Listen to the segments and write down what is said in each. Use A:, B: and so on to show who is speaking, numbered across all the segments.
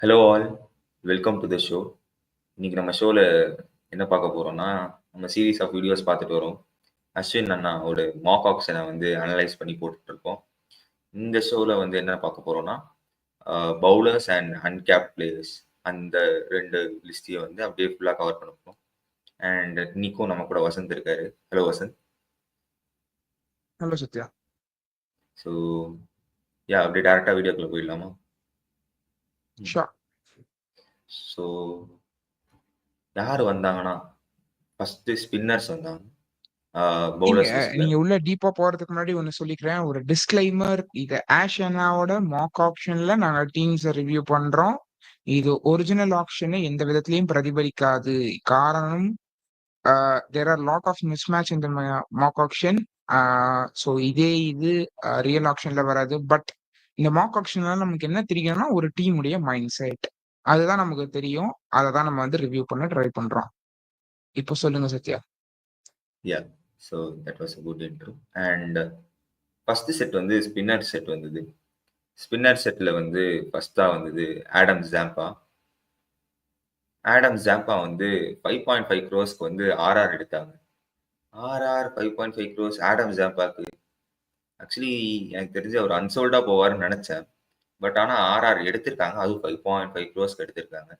A: Hello all, welcome to the show. இன்னைக்கு நம்ம ஷோல என்ன பார்க்க போறோம்னா, நம்ம சீரிஸ் ஆஃப் வீடியோஸ் பார்த்துட்டு வரோம். அஸ்வின் அண்ணாவோட மாக் ஆக்ஷனை வந்து அனலைஸ் பண்ணி போட்டுட்டு இருக்கோம். இந்த ஷோல வந்து என்ன பார்க்க போறோம்னா, பவுலர்ஸ் அண்ட் அன்கேப்ட் பிளேயர்ஸ் அந்த 2 லிஸ்ட்டையும் வந்து அப்படியே ஃபுல்லா கவர் பண்ண போறோம். அண்ட் இன்னைக்கும் நம்ம கூட வசந்த் இருக்காரு. Hello Vasanth.
B: Hello Sathya.
A: So அப்படியே டேரக்டா வீடியோக்குள்ள போயிடலாமா?
B: ஷா.
A: ஸோ யார் வந்தாங்கன்னா, ஃபர்ஸ்ட் ஸ்பின்னர்ஸ் வந்தாங்க.
B: நீங்க
A: பவுலர்ஸ் லிஸ்ட்ல
B: நீங்க உள்ள டீப்பா போறதுக்கு முன்னாடி ஒன்னு சொல்லிக்கிறேன். ஒரு டிஸ்க்ளைமர். இது ஆஷ் அண்ணாவோட மாக் ஆப்ஷன்ல நாங்க டீம்ஸ் ரிவ்யூ பண்றோம். இது ஒரிஜினல் ஆப்ஷனை எந்த விதத்திலையும் பிரதிபலிக்காது. காரணம், there are lot of mismatch இந்த மாக் ஆப்ஷன். ஸோ இது ரியல் ஆப்ஷன்ல வராது. பட் இந்த மாக் ஆப்ஷன்ல நமக்கு என்ன தெரியும்னா, ஒரு டீமுடைய மைண்ட் செட் அதுதான் நமக்கு தெரியும். அதை தான் நம்ம வந்து ரிவ்யூ பண்ண ட்ரை பண்றோம். இப்போ சொல்லுங்க Sathya.
A: Yeah, so that was a good intro. And first set வந்து ஸ்பின்னர் செட் வந்தது. ஸ்பின்னர் செட்ல வந்து ஃபர்ஸ்டா வந்தது ஆடம் ஜாம்பா. ஆடம் ஜாம்பா வந்து 5.5 crores வந்து ஆர்ஆர் எடுத்தாங்க. ஆர்ஆர் 5.5 crores ஆடம் ஜாம்பாக்கு. ஆக்சுவலி எனக்கு தெரிஞ்சு அவர் அன்சோல்டா போவார்னு நினைச்சேன். பட் ஆனா ஆர்ஆர் எடுத்திருக்காங்க. அதுவும் 5.5 crores எடுத்திருக்காங்க.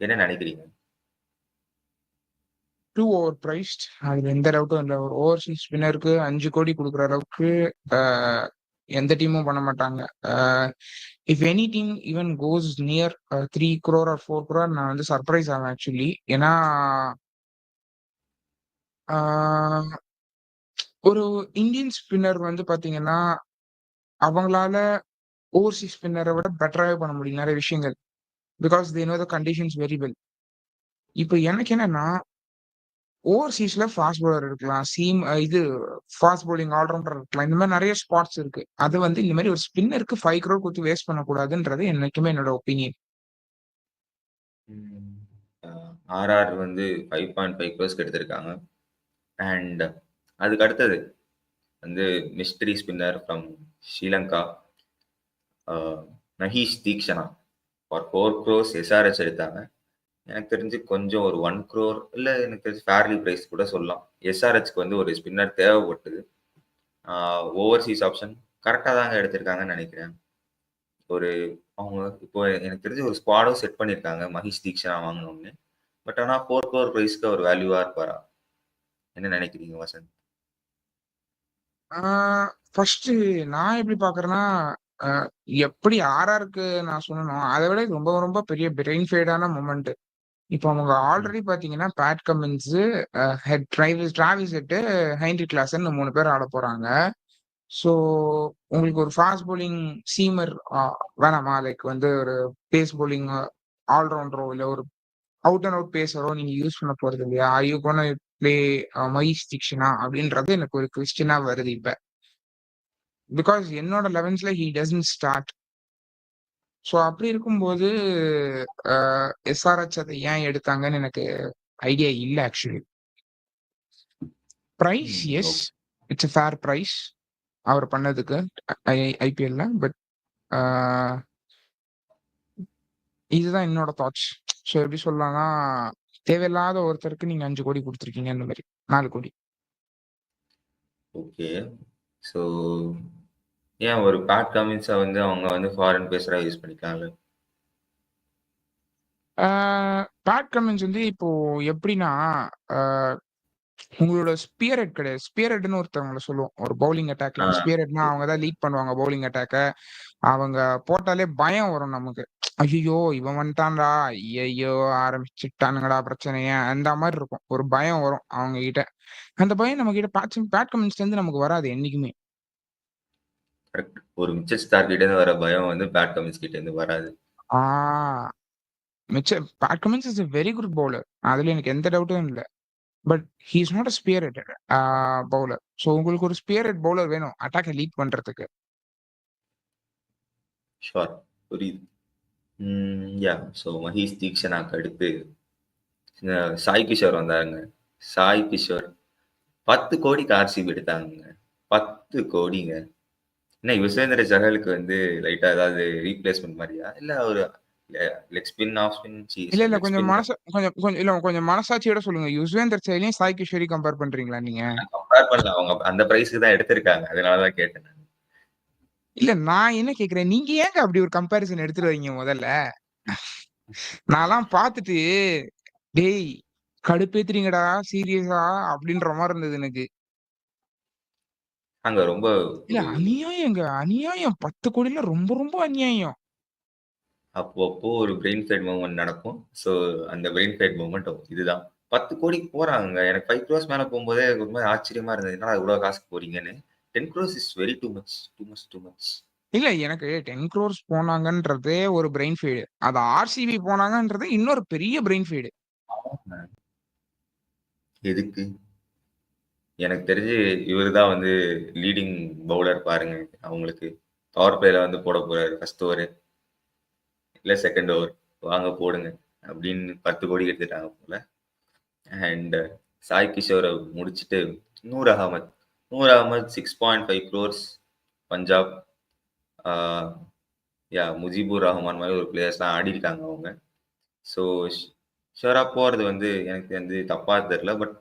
A: என்ன நினைக்கிறீங்க?
B: Too overpriced. அதுல எந்த டவுட்டும் இல்லை. ஒரு ஓவர்சீஸ் ஸ்பின்னருக்கு 5 கோடி கொடுக்குற அளவுக்கு எந்த டீமும் பண்ண மாட்டாங்க. If any team even goes near 3 crore or 4 crore நான் வந்து சர்ப்ரைஸ் ஆவேன் ஆக்சுவலி. ஏன்னா ஒரு இந்தியன் ஸ்பின்னர் வந்து பாத்தீங்கன்னா அவங்களால ஓவர்சீஸ் ஸ்பின்னரை விட பெட்டராகவே பண்ண முடியும் நிறைய விஷயங்கள். Because they know the conditions very well. இப்போ எனக்கு என்னன்னா, ஓவர்சீஸ்ல ஃபாஸ்ட் பவுலர் இருக்கலாம், இது ஃபாஸ்ட் பவுலிங் ஆல்ரவுண்டர் இருக்கலாம். இந்த மாதிரி நிறைய ஸ்பாட்ஸ் இருக்கு. அது வந்து இந்த மாதிரி ஒரு ஸ்பின்னருக்கு 5 crore கொடுத்து வேஸ்ட் பண்ணக்கூடாதுன்றது என்னைக்குமே என்னோட ஒப்பீனியன்.
A: ஆர்ஆர் வந்து 5.5 crores எடுத்திருக்காங்க. அண்ட் அதுக்கு அடுத்தது வந்து mystery spinner from Sri Lanka, Maheesh Theekshana for 4 crores SRH எடுத்தாங்க. எனக்கு தெரிஞ்சு கொஞ்சம் ஒரு 1 crore இல்லை எனக்கு தெரிஞ்சு ஃபேர்லி ப்ரைஸ் கூட சொல்லலாம். எஸ்ஆர்ஹெச்க்கு வந்து ஒரு ஸ்பின்னர் தேவைப்பட்டது. ஓவர்சீஸ் ஆப்ஷன் கரெக்டாக தாங்க எடுத்திருக்காங்கன்னு நினைக்கிறேன். ஒரு அவங்க இப்போ எனக்கு தெரிஞ்சு ஒரு ஸ்குவாடும் செட் பண்ணியிருக்காங்க மஹீஷ் தீக்ஷனா வாங்கணும்னு. பட் ஆனால் 4 crore ப்ரைஸ்க்கு ஒரு வேல்யூவாக இருப்பாரா? என்ன நினைக்கிறீங்க வசந்த்?
B: ஃபர்ஸ்ட் நான் எப்படி பாக்குறேன்னா, எப்படி ஆர்ஆருக்கு நான் சொல்லணும், அதை விட இது ரொம்ப ரொம்ப பெரிய பிரெயின் ஃபேடான மூமெண்ட். இப்போ அவங்க ஆல்ரெடி பாத்தீங்கன்னா Pat Cummins, Travis head, Henry Klaasen 3 பேர் ஆட போறாங்க. ஸோ உங்களுக்கு ஒரு ஃபாஸ்ட் bowling சீமர் வேணாமா? லைக் வந்து ஒரு பேஸ் bowling ஆல்ரவுண்டரோ இல்லை ஒரு அவுட் அண்ட் அவுட் பேசரோ நீங்க யூஸ் பண்ண போறது இல்லையா? I you gonna play Maheesh Theekshana அப்படின்றது எனக்கு ஒரு கொஸ்டினா வருது இப்ப. பிகாஸ் என்னோட லெவன்ஸ்ல ஹி டசன்ட் ஸ்டார்ட். ஸோ அப்படி இருக்கும்போது எஸ்ஆர்ஹெச் அதை ஏன் எடுத்தாங்கன்னு எனக்கு ஐடியா இல்லை actually. Price yes, it's fair price அவர் பண்ணதுக்கு ஐபிஎல்ல. பட் இதுதான் என்னோட தாட்ஸ். ஸோ எப்படி சொல்லலாம்னா, தேவையில்லாத ஒருத்தருக்கு நீங்க 5 கோடி கொடுத்துருக்கீங்க, இந்த மாதிரி 4 கோடி.
A: ஓகே. ஸோ ஏன் ஒரு பேட் கமின்ஸை வந்து அவங்க வந்து ஃபாரின் பேசரா யூஸ் பண்ணிக்காங்க?
B: பேட் கமின்ஸ் வந்து இப்போ எப்படின்னா, உங்களோட ஸ்பியர் கிடையாது. ஸ்பியர் ஹெட்னு ஒருத்தவங்களை சொல்லுவோம் ஒரு பவுலிங் அட்டாக்ல. ஸ்பியர் ஹெட்னா அவங்க தான் லீட் பண்ணுவாங்க பவுலிங் அட்டாக்க. அவங்க போட்டாலே பயம் வரும் நமக்கு. ஐயோ இவன் வந்துட்டான்டா, ஐயோ ஆரம்பிச்சுட்டானுங்கடா பிரச்சனைய, அந்த மாதிரி இருக்கும். ஒரு பயம் வரும் அவங்க கிட்ட. அந்த பயம் நம்ம கிட்ட பேட் கமின்ஸ்ல இருந்து நமக்கு வராது என்னைக்குமே.
A: கரெக்ட். ஒரு மிச்சல் ஸ்டார் கிட்ட இருந்து வர பயம் வந்து பேட் கமின்ஸ் கிட்ட இருந்து வராது.
B: Pat Cummins is a very good bowler, அதுல எனக்கு எந்த டவுட்டும் இல்லை. But he is not a spear head bowler. So உங்களுக்கு ஒரு ஸ்பியர் ஹெட் பவுலர் வேணும் அட்டாக்கை லீட் பண்றதுக்கு.
A: ஷோர், புரியுது. யா, ஸோ மஹீஷ் தீக்ஷனாக்கு அடுத்து சாய் கிஷோர் வந்தாருங்க. சாய் கிஷோர் 10 கோடிக்கு ஆர்சிபி எடுத்தாங்க. 10 கோடிங்க. என்ன யுஸ்வேந்திர சஹலுக்கு வந்து லைட்டா ஏதாவது ரீப்ளேஸ்மெண்ட் மாதிரியா? இல்லை ஒரு லெக் ஸ்பின், ஆஃப் ஸ்பின்,
B: இல்ல
A: லெக்
B: கொஞ்சம்
A: ஸ்பின் தான்.
B: மனச கொஞ்சம் மனசாட்சியோட சொல்லுங்க. யுஸ்வேந்தர் சஹலையும், சாய் கிஷோரையும் கம்பேர் பண்றீங்களா நீங்க?
A: நான் கம்பேர் பண்ணல. அவங்க அந்த பிரைஸ்க்கு தான் எடுத்திருக்காங்க. அதனால தான் கேட்டேன் நானு.
B: இல்ல நான் என்ன கேட்கிறேன், நீங்க ஏங்க அப்படி ஒரு கம்பேரிசன் எடுத்துட்டு வரீங்க முதல்ல? நான்லாம் பார்த்துட்டு, "டேய் கடுப்பேத்துறீங்கடா சீரியஸா" அப்படின்ற மாரி இருந்தது எனக்கு.
A: அங்க ரொம்ப
B: இல்ல
A: ஒரு
B: அநியாயங்க. அநியாயம். 10,00,00,000ல ரொம்ப ரொம்ப அநியாயம்.
A: அப்பப்போ ஒரு பிரெயின் ஃபேட் மூவ்மெண்ட் நடக்கும். ஸோ அந்த பிரெயின் ஃபேட் மூவ்மெண்ட் இதுதான். 10,00,00,000க்கு போறாங்கங்க. எனக்கு 5 க்ரோர்ஸ் மேல போம்போதே ஒரு மாரி ஆச்சரியமா இருந்தது. என்னடா இவ்வளோ காசுக்கு போறீங்கன்னு. 10 crores is very too much. Too much, too much.
B: இல்ல எனக்கு 10,00,00,000 போனாங்கன்றதே ஒரு பிரெயின் ஃபீடு. அது ஆர்சிபி போனாங்கன்றது இன்னொரு பெரிய பிரெயின் ஃபீடு.
A: ஆமாங்க. எதுக்கு? எனக்கு தெரிஞ்சு இவரு தான் வந்து லீடிங் பவுலர் பாருங்க. அவங்களுக்கு பவர் பிளேல வந்து போட போறாரு. ஃபர்ஸ்ட் ஓவரு, இல்ல செகண்ட் ஓவர். வாங்க போடுங்க. அப்படின்னு 10,00,00,000 எடுத்துட்டாங்க போல. அண்ட் சாய் கிஷோர முடிச்சுட்டு நூர் அகமத். நூர் அகமத் 6.5 க்ரோர்ஸ் பஞ்சாப். ஆ முஜிபுர் ரஹ்மான் மாரி ஒரு பிளேயர்ஸ்லாம் ஆடியிருக்காங்க அவங்க. ஸோ ஷூரா போறது வந்து எனக்கு வந்து தப்பா தெரியல. பட்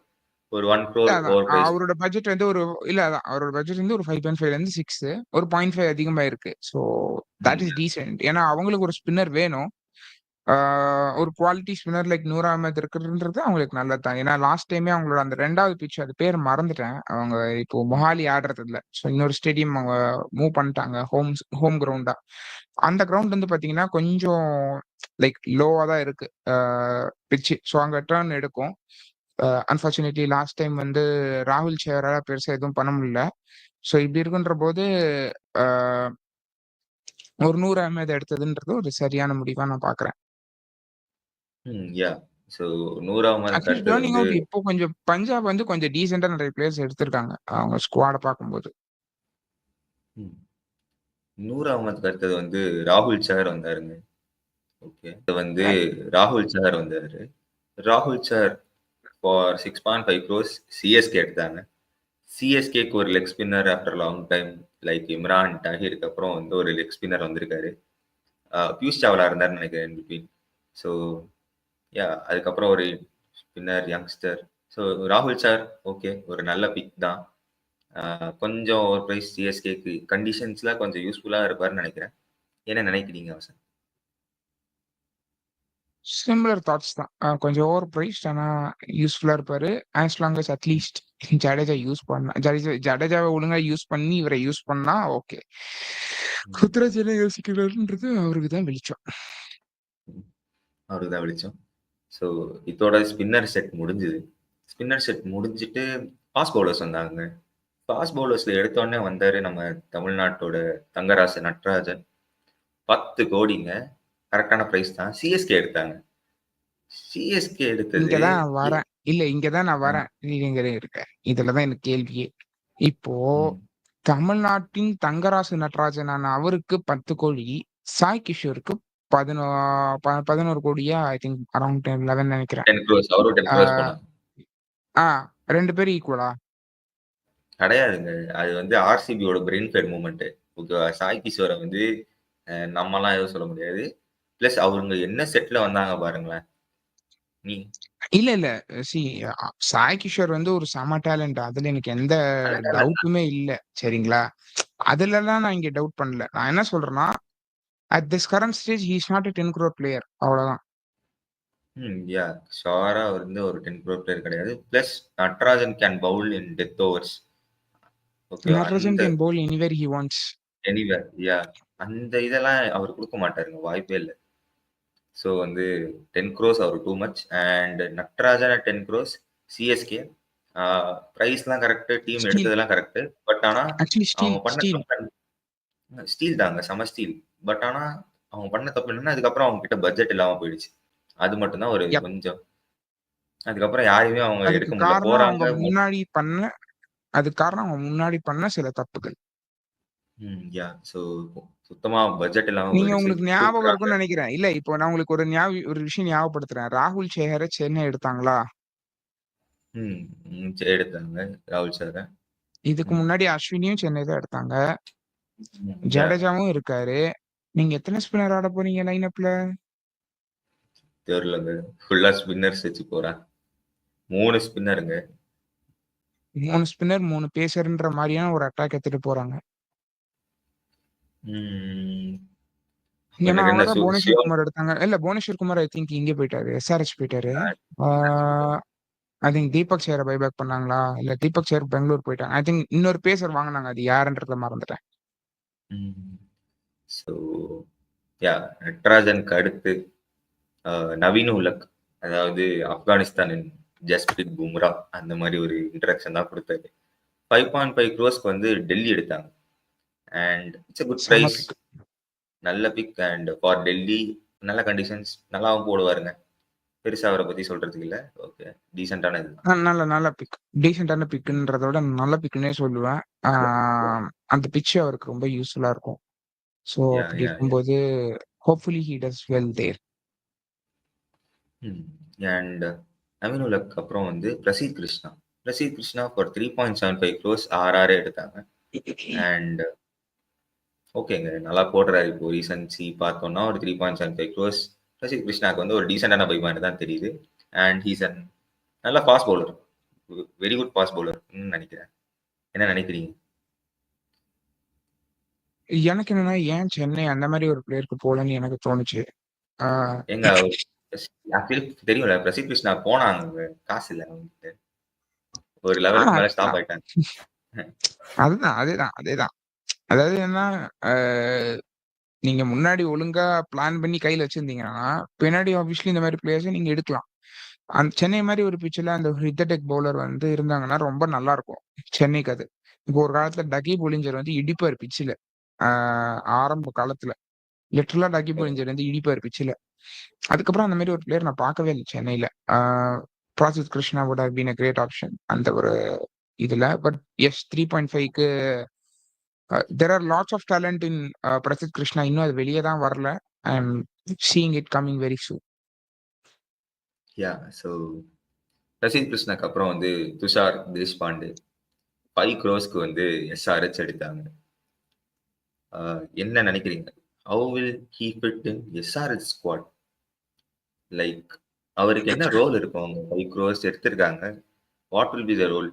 A: ஒரு 1
B: இல்ல
A: க்ரோர்
B: அதான்.
A: Over price.
B: அவரோட பட்ஜெட் வந்து ஒரு இல்ல அதான். அவரோட பட்ஜெட் வந்து ஒரு 5.5லேருந்து 6 ஒரு 0.5 அதிகமா இருக்கு. So that is decent. ஏன்னா அவங்களுக்கு ஒரு ஸ்பின்னர் வேணும். ஆ ஒரு quality spinner like Noor Ahmad இருக்கிறதுன்றது அவங்களுக்கு நல்லது தான். ஏன்னா லாஸ்ட் டைமே அவங்களோட அந்த 2வது பிட்ச் அது பேர் மறந்துட்டேன். அவங்க இப்போ மொஹாலி ஆடுறது இல்ல. ஸோ இன்னொரு ஸ்டேடியம் அவங்க மூவ் பண்ணிட்டாங்க. ஹோம் கிரவுண்டா. அந்த கிரவுண்ட் வந்து பார்த்தீங்கன்னா, கொஞ்சம் லைக் லோவா தான் இருக்கு. பிட்ச். ஸோ அங்க டர்ன் எடுக்கும். அன்பார்ச்சுனேட்லி லாஸ்ட் டைம் வந்து ராகுல் சேவரால பெருசா எதுவும் பண்ண முடியல. ஸோ இப்படி இருக்குன்றபோது, அ ஒரு 100 அஹ்மத் எடுத்ததுன்றது ஒரு சரியான முடிவா நான் பார்க்குறேன்.
A: யாஹ்! ஸோ 100 அகமதுக்கு
B: அட்லீஸ்ட்
A: அடுத்தது
B: டர்னிங்
A: வந்து
B: அவுட் இப்போ கொஞ்சம் பஞ்சாப் வந்து கொஞ்சம் டீசென்ட்டா நெறைய பிளேயர்ஸ் எடுத்திருக்காங்க. அவங்க ஸ்குவாட பார்க்கும்போது.
A: ம் 100 அகமதுக்கு அடுத்தது வந்து ராகுல் சஹர் வந்தாருங்க. ஓகே. இது வந்து
B: அ
A: ராகுல் சஹர் வந்தாரு. ராகுல் சஹர் ஃபார் 6.5 க்ரோர்ஸ் சிஎஸ்கே எடுத்தாங்க. சிஎஸ்கேக்கு ஒரு leg spinner after long time like Imran தாஹிருக்கு அப்புறம் வந்து ஒரு லெக் ஸ்பின்னர் வந்திருக்காரு. பியூஷ் சாவ்லா இருந்தாருன்னு நினைக்கிறேன் இன் பிட்வீன். ஸோ அதுக்கப்புறம் ஒரு ஸ்பின்னர் யங்ஸ்டர். ஸோ ராகுல் சார் ஓகே. ஒரு நல்ல பிக் தான். கொஞ்சம் ஒரு பிரைஸ் சிஎஸ்கேக்கு கண்டிஷன்ஸ்ல கொஞ்சம் யூஸ்ஃபுல்லா இருப்பாருன்னு நினைக்கிறேன். என்ன நினைக்கிறீங்க வசந்த்?
B: சிமிலர் தாட்ஸ் தான். கொஞ்சம் ஓவர் பிரைஸ்ட் ஆனா யூஸ்ஃபுல்லா இருப்பாரு. As long as at least Jadeja use பண்ணா ஜடேஜாவ ஒழுங்கா யூஸ் பண்ணி இவர யூஸ் பண்ணா ஓகே.
A: ம்.
B: ருத்ராஜ் என்ன யோசிக்கிறாருன்றது அவருக்கு தான் வெளிச்சம்.
A: அவருக்கு தான் வெளிச்சம். ஸோ இதோட ஸ்பின்னர் செட் முடிஞ்சுது. ஸ்பின்னர் செட் முடிஞ்சுட்டு ஃபாஸ்ட் பவுலர்ஸ் வந்தாங்க. ஃபாஸ்ட் பவுலர்ஸ்ல எடுத்தோனே வந்தாரு நம்ம தமிழ்நாட்டோட தங்கராசு நட்ராஜன். 10,00,00,000ங்க. கரெக்ட்டான பிரைஸ் தான். சிஎஸ்கே எடுத்தாங்க. சிஎஸ்கே
B: இங்க
A: எடுத்தது
B: தான் நான்
A: எ
B: வரேன். இல்ல இங்க தான் நான்
A: ஆ.
B: வரேன். நீங்க இருங்க. இதுல தான் எனக்கு கேள்வியே. இப்போ
A: ம்.
B: தமிழ்நாட்டின் தங்கராசு நடராஜனான அவருக்கு 10,00,00,000 சாய் கிஷோருக்கு 11,00,00,000 ஐ திங்க் அரவுண்ட் 11 நெனைக்கிறேன்.
A: 10 க்ரோர்ஸ். அவரும் 10
B: ஆ
A: க்ரோர்ஸ் போனாங்க.
B: ஆ 2 பேரும் ஈக்குவலா?
A: கிடையாதுங்க. அது வந்து ஆர்சிபியோட பிரெயின் ஃபெட் மூவ்மெண்ட். ஓகேவா? சாய் கிஷோர வந்து நம்மலாம் எதுவும் சொல்ல முடியாது. பிளஸ் அவங்க என்ன செட்ல வந்தாங்க பாருங்களேன். நீ
B: இல்ல. சி சாய் கிஷோர் வந்து ஒரு செம டேலண்ட். அதுல எனக்கு எந்த டவுட்டுமே இல்ல. சரிங்களா? அதுலலாம் நான் இங்க டவுட் பண்ணல. நான் என்ன சொல்றேன்னா, at this current stage he is not a 10 crore player. அவ்வளவுதான்.
A: ஷூரா அவர் வந்து ஒரு 10 க்ரோர் பிளேயர் கிடையாது. Plus Natarajan can bowl in death overs. ஓகேவா?
B: நட்ராஜன்
A: அந்த
B: can bowl anywhere he wants.
A: Anywhere அந்த இதெல்லாம் அவர் குடுக்க மாட்டாருங்க. வாய்ப்பே இல்ல. ஸோ வந்து 10 க்ரோர்ஸ் அவர் too much. And Natarajan at 10 crores CSK. ஆ பிரைஸ்லாம் கரெக்ட்டு. Team
B: steal.
A: எடுத்ததெல்லாம் கரெக்ட்டு. பட் ஆனா
B: ஆக்சுவலி
A: அவங்க
B: ஸ்டீல்
A: பண்ண
B: ஸ்டீல்.
A: தப்பு ஸ்டீல் தாங்க. செம ஸ்டீல். பட் ஆனா, அவங்க பண்ண தப்பு என்னன்னா, அதுக்கப்புறம் அவங்க கிட்ட பட்ஜெட் இல்லாம போயிடுச்சு. அது மட்டும் தான் ஒரு
B: யப்.
A: கொஞ்சம். அதுக்கப்புறம் யாரையுமே அவங்க
B: அதுக்கு
A: எடுக்க முடியல.
B: காரணம்
A: போறாங்க.
B: அவங்க முன்னாடி பண்ண அதுக்கு காரணம் அவங்க முன்னாடி பண்ண சில தப்புகள்.
A: ஸோ சுத்தமா பட்ஜெட் இல்லாம
B: நீங்க
A: போயிடுச்சு.
B: உங்களுக்கு ஞாபகம்
A: கூப்பிடுறாங்க.
B: இருக்கும்னு நெனைக்கிறேன். இல்ல இப்போ நான் உங்களுக்கு ஒரு விஷயம் ஞாபகப்படுத்துறேன். ராகுல் சேஹர சென்னை எடுத்தாங்களா?
A: ம். எடுத்தாங்க ராகுல் சார.
B: இதுக்கு
A: ம்.
B: முன்னாடி அஸ்வினியும் சென்னை தான் எடுத்தாங்க.
A: ம்.
B: ஜடேஜாவும் இருக்காரு. நீங்க எத்தன ஸ்பின்னர் ஆட போறீங்க லைன் அப்ல?
A: தெரியலங்க. ஃபுல்லா ஸ்பின்னர்ஸ் வச்சு போறான். 3 ஸ்பின்னருங்க.
B: 3 ஸ்பின்னர், 3 பேசர்ன்ற மாரியான ஒரு அட்டாக் எடுத்துட்டு போறாங்க.
A: ம்.
B: ஏன்னா,
A: எனக்கு என்ன
B: அவர் தான் புவனேஸ்வர்
A: சியோன்
B: குமார் எடுத்தாங்க. இல்ல புவனேஸ்வர் குமார் ஐ திங்க் இங்க போயிட்டாரு. எஸ்ஆர்எச் போயிட்டாரு. ஆ ஐ திங்க் தீபக் சேர பைபேக் பண்ணாங்களா? இல்ல தீபக் சேர் பெங்களூர் போயிட்டாங்க. ஐ திங்க் இன்னொரு பேசர் வாங்குனாங்க. அது யாருன்றத மறந்துட்டேன்.
A: ம். ஸோ நட்ராஜனுக்கு அடுத்து நவீன் உலக், அதாவது ஆப்கானிஸ்தானின் ஜஸ்பிரித் பும்ரா அந்த மாதிரி ஒரு இன்ட்ரடக்ஷன் தான் கொடுத்தாரு. 5.5 க்ரோஸ்க்கு வந்து டெல்லி எடுத்தாங்க. அண்ட் இட்ஸ் a குட்
B: செம
A: பிரைஸ்.
B: பிக்.
A: நல்ல பிக் அண்ட் ஃபார் டெல்லி நல்ல கண்டிஷன்ஸ் நல்லாவும் போடுவாருங்க. பெருசா அவரை பத்தி சொல்றதுக்கு இல்ல. ஓகே, டீசென்டான இதுதான்.
B: நல்ல நல்ல பிக். டீசென்ட்டான பிக்குன்றத விட நல்ல பிக்குன்னே சொல்லுவேன். அந்த பிட்ச் அவருக்கு ரொம்ப யூஸ்ஃபுல்லா இருக்கும். ஸோ
A: யா
B: அப்படி
A: யா யா
B: இருக்கும்போது hopefully he does well there.
A: And Naveen ul Haq அப்புறம் வந்து பிரசீத் கிருஷ்ணா. பிரசீத் கிருஷ்ணா ஃபார் 3.75 க்ரோஸ் ஆர்ஆரே எடுத்தாங்க. அண்ட் ஓகேங்க, நல்லா போடுறாரு. இப்போ ரீசன்சி பார்த்தோம்னா ஒரு 3.75 க்ரோஸ் பிரசீத் கிருஷ்ணாக்கு வந்து ஒரு டீசென்டான பைபான்னு தான் தெரியுது. அண்ட் ஹீஸ் அன் நல்ல fast bowler. Very good fast bowler நினைக்கிறேன். என்ன நினைக்கிறீங்க?
B: எனக்கு என்னன்னா, ஏன் சென்னை அந்த மாரி ஒரு பிளேயருக்கு போலன்னு எனக்கு தோணுச்சு. ஆ
A: ஏங்க ஆக்சுவலி தெரியும்ல, பிரசீத் கிருஷ்ணா போனாங்க, காசு இல்ல அவங்ககிட்ட. ஒரு
B: ஆ
A: லெவலுக்கு மேல ஸ்டாப் ஆயிட்டாங்க.
B: அதேதான். அதாவது என்னன்னா, அ நீங்க முன்னாடி ஒழுங்கா பிளான் பண்ணி கையில வச்சிருந்தீங்கன்னா, பின்னாடி ஆப்வியஸ்லி இந்த மாரி பிளேயர்ஸ நீங்க எடுக்கலாம். சென்னை மாரி ஒரு பிட்ச்ல அந்த ஹிட் பவுலர் வந்து இருந்தாங்கன்னா ரொம்ப நல்லா இருக்கும். சென்னைக்கு அது. இப்போ ஒரு காலத்துல டக்கி பொலிஞ்சர் வந்து இடிப்பார் பிட்ச்ல. ஆ ஆரம்ப காலத்துல. லிட்டரலா டக்கி பொலிஞ்சர் வந்து இடிப்பார் பிட்ச்ல. அதுக்கப்புறம் அந்த மாரி ஒரு பிளேயர் நான் பார்க்கவே இல்ல சென்னையில. Prasidh Krishna would have been a great option அந்த ஒரு இதுல. பட் எஸ் 3.5க்கு there are lots of talent in Prasidh Krishna. இன்னும் அது வெளிய தான் வரல. I am seeing it coming very soon.
A: Yeah so Prasidh கிருஷ்ணாக்கு அப்புறம் வந்து துஷார் தேஷ்பாண்டே 5 க்ரோஸ்க்கு வந்து எஸ்ஆர்ஹெச் எடுத்தாங்க. என்ன நினைக்கிறீங்க? How will he fit in SRH squad? Like அவருக்கு என்ன ரோல் இருக்கும்? அவங்க 5 க்ரோஸ் எடுத்திருக்காங்க. What will be the role?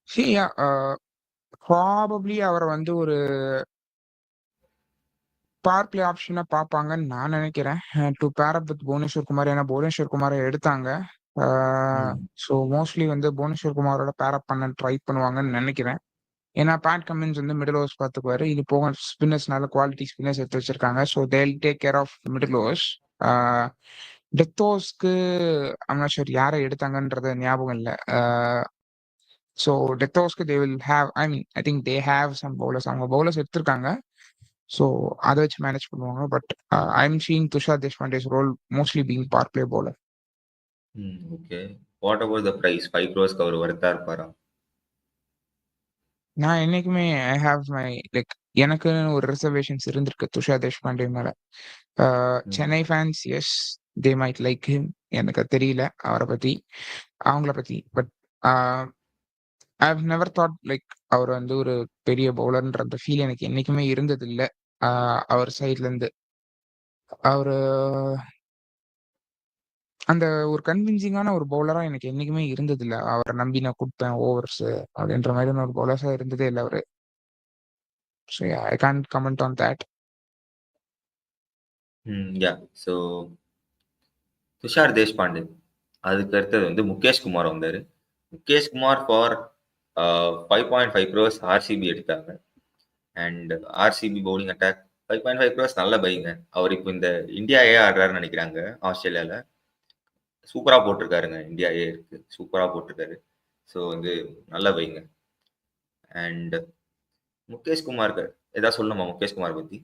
B: See probably அவர வந்து ஒரு பவர் பிளே ஆப்ஷனா பார்ப்பாங்கன்னு நான் நினைக்கிறேன். டூ பேர் அப் வித் புவனேஸ்வர் குமார். ஏன்னா புவனேஸ்வர் குமார எடுத்தாங்க.
A: ம்.
B: ஸோ மோஸ்ட்லி வந்து புவனேஸ்வர் குமாரோட பேர் அப் பண்ண ட்ரை பண்ணுவாங்கன்னு நினைக்கிறேன். ஏன்னா பேட் கமின்ஸ் வந்து மிடில் ஓவர்ஸ் பார்த்துக்குவாரு. இது போக ஸ்பின்னர்ஸ்னால குவாலிட்டி ஸ்பின்னர்ஸ் எடுத்து வச்சிருக்காங்க. So they'll take care of middle overs. Death ஓவர்ஸ்க்கு ஐம் நாட் ஷூர் யாரை எடுத்தாங்கன்றது ஞாபகம் இல்ல. ஸோ டெத் ஓவர்ஸ்க்கு they will have I mean I think they have some bowlers. அவங்க பவுலர்ஸ் எடுத்திருக்காங்க. ஸோ அத வச்சு மேனேஜ் பண்ணுவாங்க. But I am seeing Tushar Deshpande's role mostly being power play bowler.
A: Okay. What about the price? 5 க்ரோஸ்க்கு அவர் வொர்த்தா இருப்பாரா?
B: நான் என்னைக்குமே ஐ ஹேவ் மை லைக் எனக்குன்னு ஒரு ரிசர்வேஷன்ஸ் இருந்திருக்கு துஷார் தேஷ்பாண்டே மேல.
A: ம்.
B: Chennai fans yes they might like him. எனக்கு அது தெரியல அவர பத்தி, அவங்கள பத்தி. But I have never thought like அவர் வந்து ஒரு பெரிய பவுலர்ன்ற அந்த ஃபீல் எனக்கு என்னைக்குமே இருந்ததில்ல. அவர் சைட்ல இருந்து. அவரு அந்த ஒரு கன்வின்சிங்கான ஒரு பவுலரா எனக்கு என்னைக்குமே இருந்ததில்ல. அவர நம்பி நான் குடுப்பேன் ஓவர்ஸு அப்படின்ற மாதிரியான ஒரு பவுலர்ஸா இருந்ததே இல்ல அவரு. So I can't comment on that.
A: Yeah so Tushar Deshpande. அதுக்கு அடுத்தது வந்து முகேஷ் குமார் வந்தாரு. முகேஷ் குமார் ஃபார் 5.5 க்ரோஸ் ஆர்சிபி எடுத்தாங்க. And RCB bowling attack 5.5 crores நல்ல பைங்க. அவர் இப்போ இந்த இந்தியா ஏ ஆடுறாருன்னு நினைக்கிறாங்க ஆஸ்திரேலியால. சூப்பரா போட்டிருக்காருங்க. இந்தியா ஏ இருக்கு. சூப்பரா போட்டிருக்காரு. ஸோ வந்து நல்ல பைங்க. அண்ட் முகேஷ் குமாருக்கு ஏதாவது சொல்லணுமா முகேஷ் குமார் பத்தி?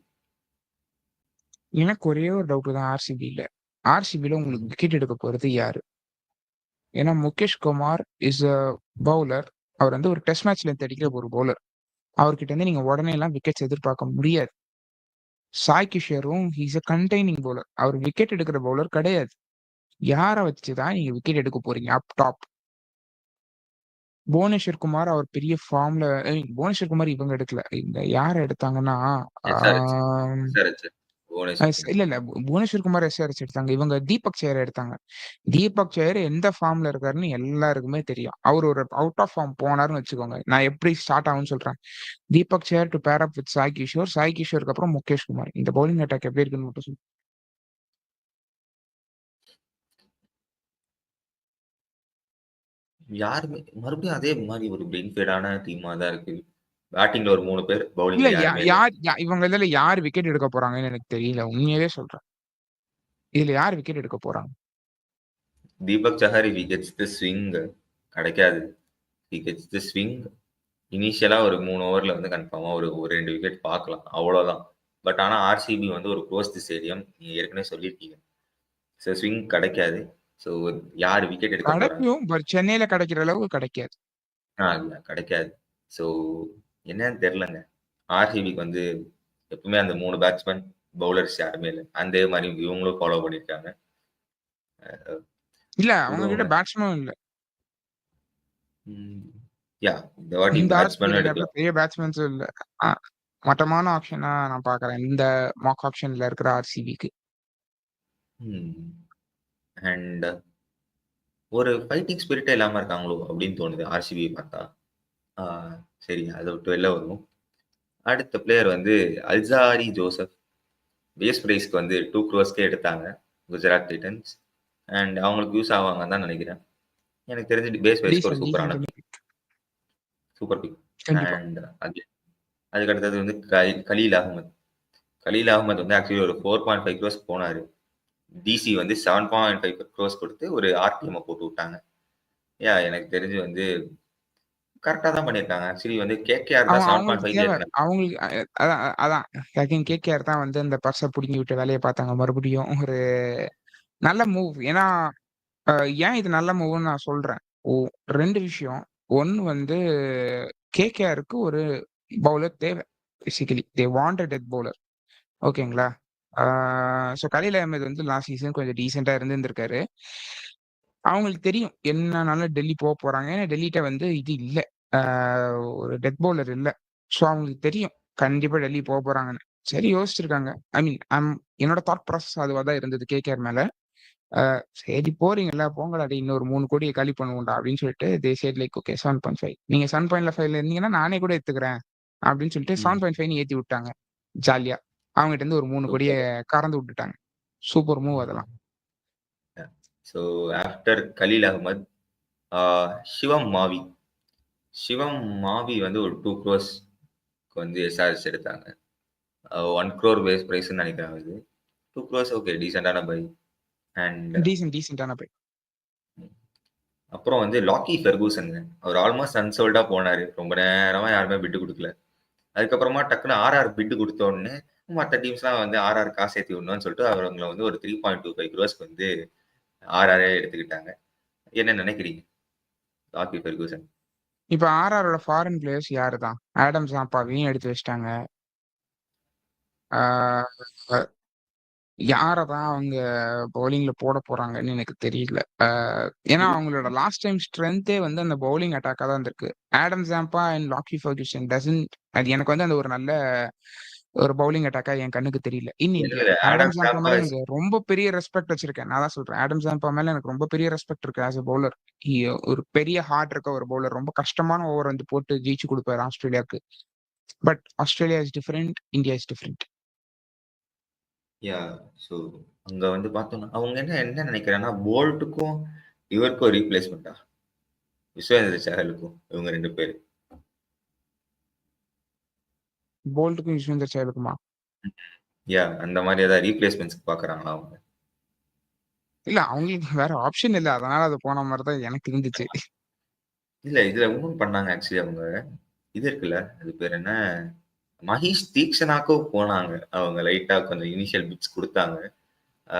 B: எனக்கு ஒரே ஒரு டவுட் தான் ஆர்சிபில. ஆர்சிபில உங்களுக்கு விக்கெட் எடுக்க போறது யாரு? ஏன்னா Mukesh Kumar is a bowler. அவர் வந்து ஒரு டெஸ்ட் மேட்ச்ல இருந்து அடிக்கிற ஒரு பவுலர். அவர்கிட்ட இருந்து நீங்க உடனே எல்லாம் விக்கெட்ஸ் எதிர்பார்க்க முடியாது. சாய் கிஷோரும் ஹீஸ் அ கண்டெய்னிங் பவுலர். அவர் விக்கெட் எடுக்கிற பவுலர் கிடையாது. யார வச்சு தான் நீங்க விக்கெட் எடுக்க போறீங்க அப் டாப்? புவனேஸ்வர் குமார் அவர் பெரிய ஃபார்ம்ல புவனேஸ்வர் குமார் இவங்க எடுக்கல. இந்த யார எடுத்தாங்கன்னா,
A: எஸ்ஆர்ஹெச்.
B: ஆம்,
A: எஸ்ஆர்ஹெச். புவனேஸ்வர்
B: இல்ல,
A: குமார்.
B: இல்ல. புவனேஸ்வர் குமார் எஸ்ஆர்எச் எடுத்தாங்க. இவங்க தீபக் சேகர் எடுத்தாங்க. தீபக் சேகர் எந்த ஃபார்ம்ல இருக்காருன்னு எல்லாருக்குமே தெரியும். அவரு ஒரு அவுட் ஆஃப் ஃபார்ம் போனாருன்னு வச்சுக்கோங்க. நான் எப்படி ஸ்டார்ட் ஆகும்னு சொல்றேன். தீபக் சேகர் டு பேர் அப் வித் சாய் கிஷோர். சாய் கிஷோருக்கு அப்புறம் முகேஷ் குமார். இந்த பவுலிங் அட்டாக் எப்படி இருக்குன்னு மட்டும் சொல்லுங்க.
A: யாருமே மறுபடியும் அதே மாரி ஒரு பெனிஃபிட்டான டீமா தான் இருக்கு. பேட்டிங்ல ஒரு 3 பேர்,
B: இல்ல
A: பவுலிங்ல யாருமே இல்ல.
B: இவங்க இதுல யார் விக்கெட் எடுக்க போறாங்கன்னு எனக்கு தெரியல. உண்மையாவே சொல்றேன். இதுல யார் விக்கெட் எடுக்க போறாங்க?
A: Deepak Chahar if he gets the swing கிடைக்காது. ஹி கெட்ஸ் தி ஸ்விங் இனிஷியலா ஒரு 3 ஓவர்ல வந்து கன்ஃபார்மா ஒரு ஒரு 2 விக்கெட் பார்க்கலாம். அவ்வளோதான். பட் ஆனா ஆர்சிபி வந்து ஒரு க்ளோஸ்டு ஸ்டேடியம். நீங்க ஏற்கனவே சொல்லியிருக்கீங்க. ஸோ ஸ்விங் கிடைக்காது. ஸோ யார் விக்கெட் எடுக்க போறாங்க?
B: கிடைக்கும். பட் சென்னையில கிடைக்கிற அளவுக்கு கிடைக்காது.
A: இல்ல கிடைக்காது. ஸோ என்னன்னு தெரியலங்க. ஆர்சிபிக்கு வந்து எப்பவுமே அந்த 3 பேட்ஸ்மேன், பவுலர்ஸ் யாருமே இல்ல. அதே மாரி இவங்களும் ஃபாலோ பண்ணியிருக்காங்க.
B: இல்ல அவங்க கிட்ட
A: சொல்லுவாங்க.
B: பேட்ஸ்மேனும் இல்ல.
A: ம். இந்த வாட்டி
B: இந்த ஆர்சிபி
A: பேட்ஸ்மேனும்
B: லைனப்ல
A: எடுக்கலாம்.
B: பெரிய பேட்ஸ்மேன்ஸும் இல்ல. அ மட்டமான ஆப்ஷனா நான் பார்க்குறேன். இந்த மாக் ஆப்ஷன்ல இருக்கிற ஆர்சிபிக்கு.
A: ம். அண்ட் ஒரு ஃபைட்டிங் ஸ்பிரிட்டே இல்லாம இருக்காங்களோ! அப்படின்னு தோணுது ஆர்சிபிய பார்த்தா. ஆ சரி அத விட்டு வெளில வருவோம். அடுத்த பிளேயர் வந்து அல்சாரி ஜோசப். பேஸ் பிரைஸ்க்கு வந்து 2 க்ரோர்ஸ்க்கே எடுத்தாங்க. குஜராத் டைட்டன்ஸ். அண்ட் அவங்களுக்கு யூஸ் ஆவாங்கன்னு தான் நினைக்கிறேன். எனக்கு தெரிஞ்சு பேஸ் பிரைஸ்க்கு ஒரு சூப்பரான
B: டீசென்ட்
A: பிக். Super pick.
B: கண்டிப்பா.
A: அண்ட் அதுக்கு அடுத்தது வந்து கலீல் அகமது. கலீல் அகமது வந்து ஆக்சுவலி ஒரு 4.5 க்ரோர்ஸ் போனாரு. டிசி வந்து 7.5 க்ரோர்ஸ் கொடுத்து ஒரு ஆர்டிஎம்ம போட்டு விட்டாங்க. எனக்கு தெரிஞ்சு வந்து கரெக்ட்டா தான் பண்ணியிருக்காங்க. ஆக்சுவலி வந்து கேகேஆர் தான்
B: அவங்களுக்கு
A: 7.5
B: தேவ.
A: கேட்னாங்க.
B: அவங்களுக்கு அதான் அகைன் கேகேஆர் தான் வந்து அந்த பர்ஸ புடுங்கி விட்ட வேலைய பார்த்தாங்க மறுபடியும். ஒரு நல்ல மூவ். ஏன்னா, அ ஏன் இது நல்ல மூவ்ன்னு நான் சொல்றேன். 2 விஷயம். 1 வந்து கேகேஆருக்கு ஒரு பவுலர் தேவ. Basically. They want a death bowler. ஓகேங்களா? ஆ ஸோ கலீல் அஹ்மத் வந்து லாஸ்ட் சீசன் கொஞ்சம் டீசென்ட்டா இருந்திருந்திருக்காரு. அவங்களுக்கு தெரியும் என்னனாலும் டெல்லி போறாங்க. ஏன்னா டெல்லிட்ட வந்து இது இல்ல. ஆ ஒரு டெத் பவுலர் இல்ல. ஸோ அவங்களுக்கு தெரியும். கண்டிப்பா டெல்லி போறாங்கன்னு. சரி யோசிச்சிருக்காங்க. ஐ மீன் என்னோட தாட் ப்ராசஸ் அதுவா தான் இருந்தது கேகேஆர் மேல. சரி போறீங்கல்ல போங்கடா டேய் இன்னொரு 3 கோடிய காலி பண்ணுவோம்டா அப்படின்னு சொல்லிட்டு தே சேட் லைக் ஓகே 7.5 நீங்க 7.5ல இருந்தீங்கன்னா நானே கூட எடுத்துக்கிறேன். அப்படின்னு சொல்லிட்டு
A: ம்.
B: 7.5ன்னு ஏத்தி விட்டாங்க. ஜாலியா. அவங்ககிட்ட இருந்து ஒரு 3 கோடிய
A: சூப்பர்.
B: கறந்து விட்டுட்டாங்க. சூப்பர் மூவ் அதெல்லாம்.
A: ஸோ ஆஃப்டர் கலீல் அகமத், ஆ சிவம் மாவி. சிவம் மாவி வந்து ஒரு 2 க்ரோர்ஸ்க்கு வந்து எஸ்ஆர்எச் எடுத்தாங்க. 1 க்ரோர் பேஸ் பிரைஸ்ன்னு நினைக்கிறேன் அது. 2 க்ரோர்ஸ் ஓகே டீசென்ட்டான பை. அண்ட்
B: டீசென்ட்டான பை.
A: அப்புறம் வந்து லாக்கி ஃபெர்கூசன்ங்க. அவர் ஆல்மோஸ்ட் அன்சோல்டா போனாரு. ரொம்ப நேரமா யாருமே பிட் குடுக்கல. அதுக்கப்புறமா டக்குனு ஆர்ஆர் பிட் குடுத்த உடனே, மத்த டீம்ஸ்லாம் வந்து ஆர்ஆர் காசு ஏத்தி விடணும்னு சொல்லிட்டு அவங்கள வந்து ஒரு 3.25 க்ரோர்ஸ்க்கு வந்து ஆர்ஆரே எடுத்துக்கிட்டாங்க. என்ன நினைக்கிறீங்க? லாக்கி ஃபெர்கூசன்.
B: இப்ப ஆர்ஆரோட ஃபாரின் பிளேயர்ஸ் யாரு தான்? ஆடம் சாம்பாவையும் எடுத்து வச்சுட்டாங்க. ஆ யார தான் அவங்க பவுலிங்ல போட போறாங்கன்னு எனக்கு தெரியல. ஏன்னா அவங்களோட லாஸ்ட் டைம் ஸ்ட்ரென்த்தே வந்து அந்த பவுலிங் அட்டாக்கா தான் இருந்திருக்கு. Adam Zampa and Lockie Ferguson அது எனக்கு வந்து அந்த ஒரு நல்ல ஒரு பவுலிங் அட்டாக்கா என் கண்ணுக்கு தெரியல. இன்
A: இல்ல,
B: இந்தியா.
A: இல்ல.
B: ஆடம்
A: ஆடம்
B: ஜாம்பா
A: ஜாம்பா
B: மேல
A: இஸ்
B: எனக்கு ரொம்ப பெரிய ரெஸ்பெக்ட் வச்சிருக்கேன். நான் தான் சொல்றேன். ஆடம் ஜாம்பா மேல எனக்கு ரொம்ப பெரிய ரெஸ்பெக்ட் இருக்கு ஆஸ் எ பவுலர். ஒரு பெரிய ஹார்ட் இருக்க ஒரு பவுலர். ரொம்ப கஷ்டமான ஓவர் வந்து போட்டு ஜெயிச்சு குடுப்பாரு ஆஸ்திரேலியாவுக்கு. But Australia is different. India is different.
A: Yeah! So அங்க வந்து பார்த்தோம்னா, அவங்க என்ன என்ன நினைக்கிறேன்னா, போல்ட்டுக்கும் இவருக்கும் ரீப்ளேஸ்மென்ட்டா? விஸ்வேந்திர சஹலுக்கும். இவங்க 2 பேரு.
B: போல்ட்டுக்கும் யுஸ்வேந்தர் சஹலுக்குமா?
A: அந்த மாரி ஏதாவது ரீப்ளேஸ்மென்ட்ஸ்க்கு பார்க்குறாங்களா அவங்க?
B: இல்ல அவங்களுக்கு வேற ஆப்ஷன் இல்ல. அதனால அது போன மாரி தான் எனக்கு இருந்துச்சு.
A: இல்ல இதுல இன்னொன்னு பண்ணாங்க ஆக்சுவலி அவங்க. இது இருக்குல்ல, அது பேர் என்ன? மஹீஷ் தீக்ஷனாக்கும் போனாங்க. அவங்க லைட்டா கொஞ்சம் இனிஷியல் பிட்ஸ் குடுத்தாங்க. ஆ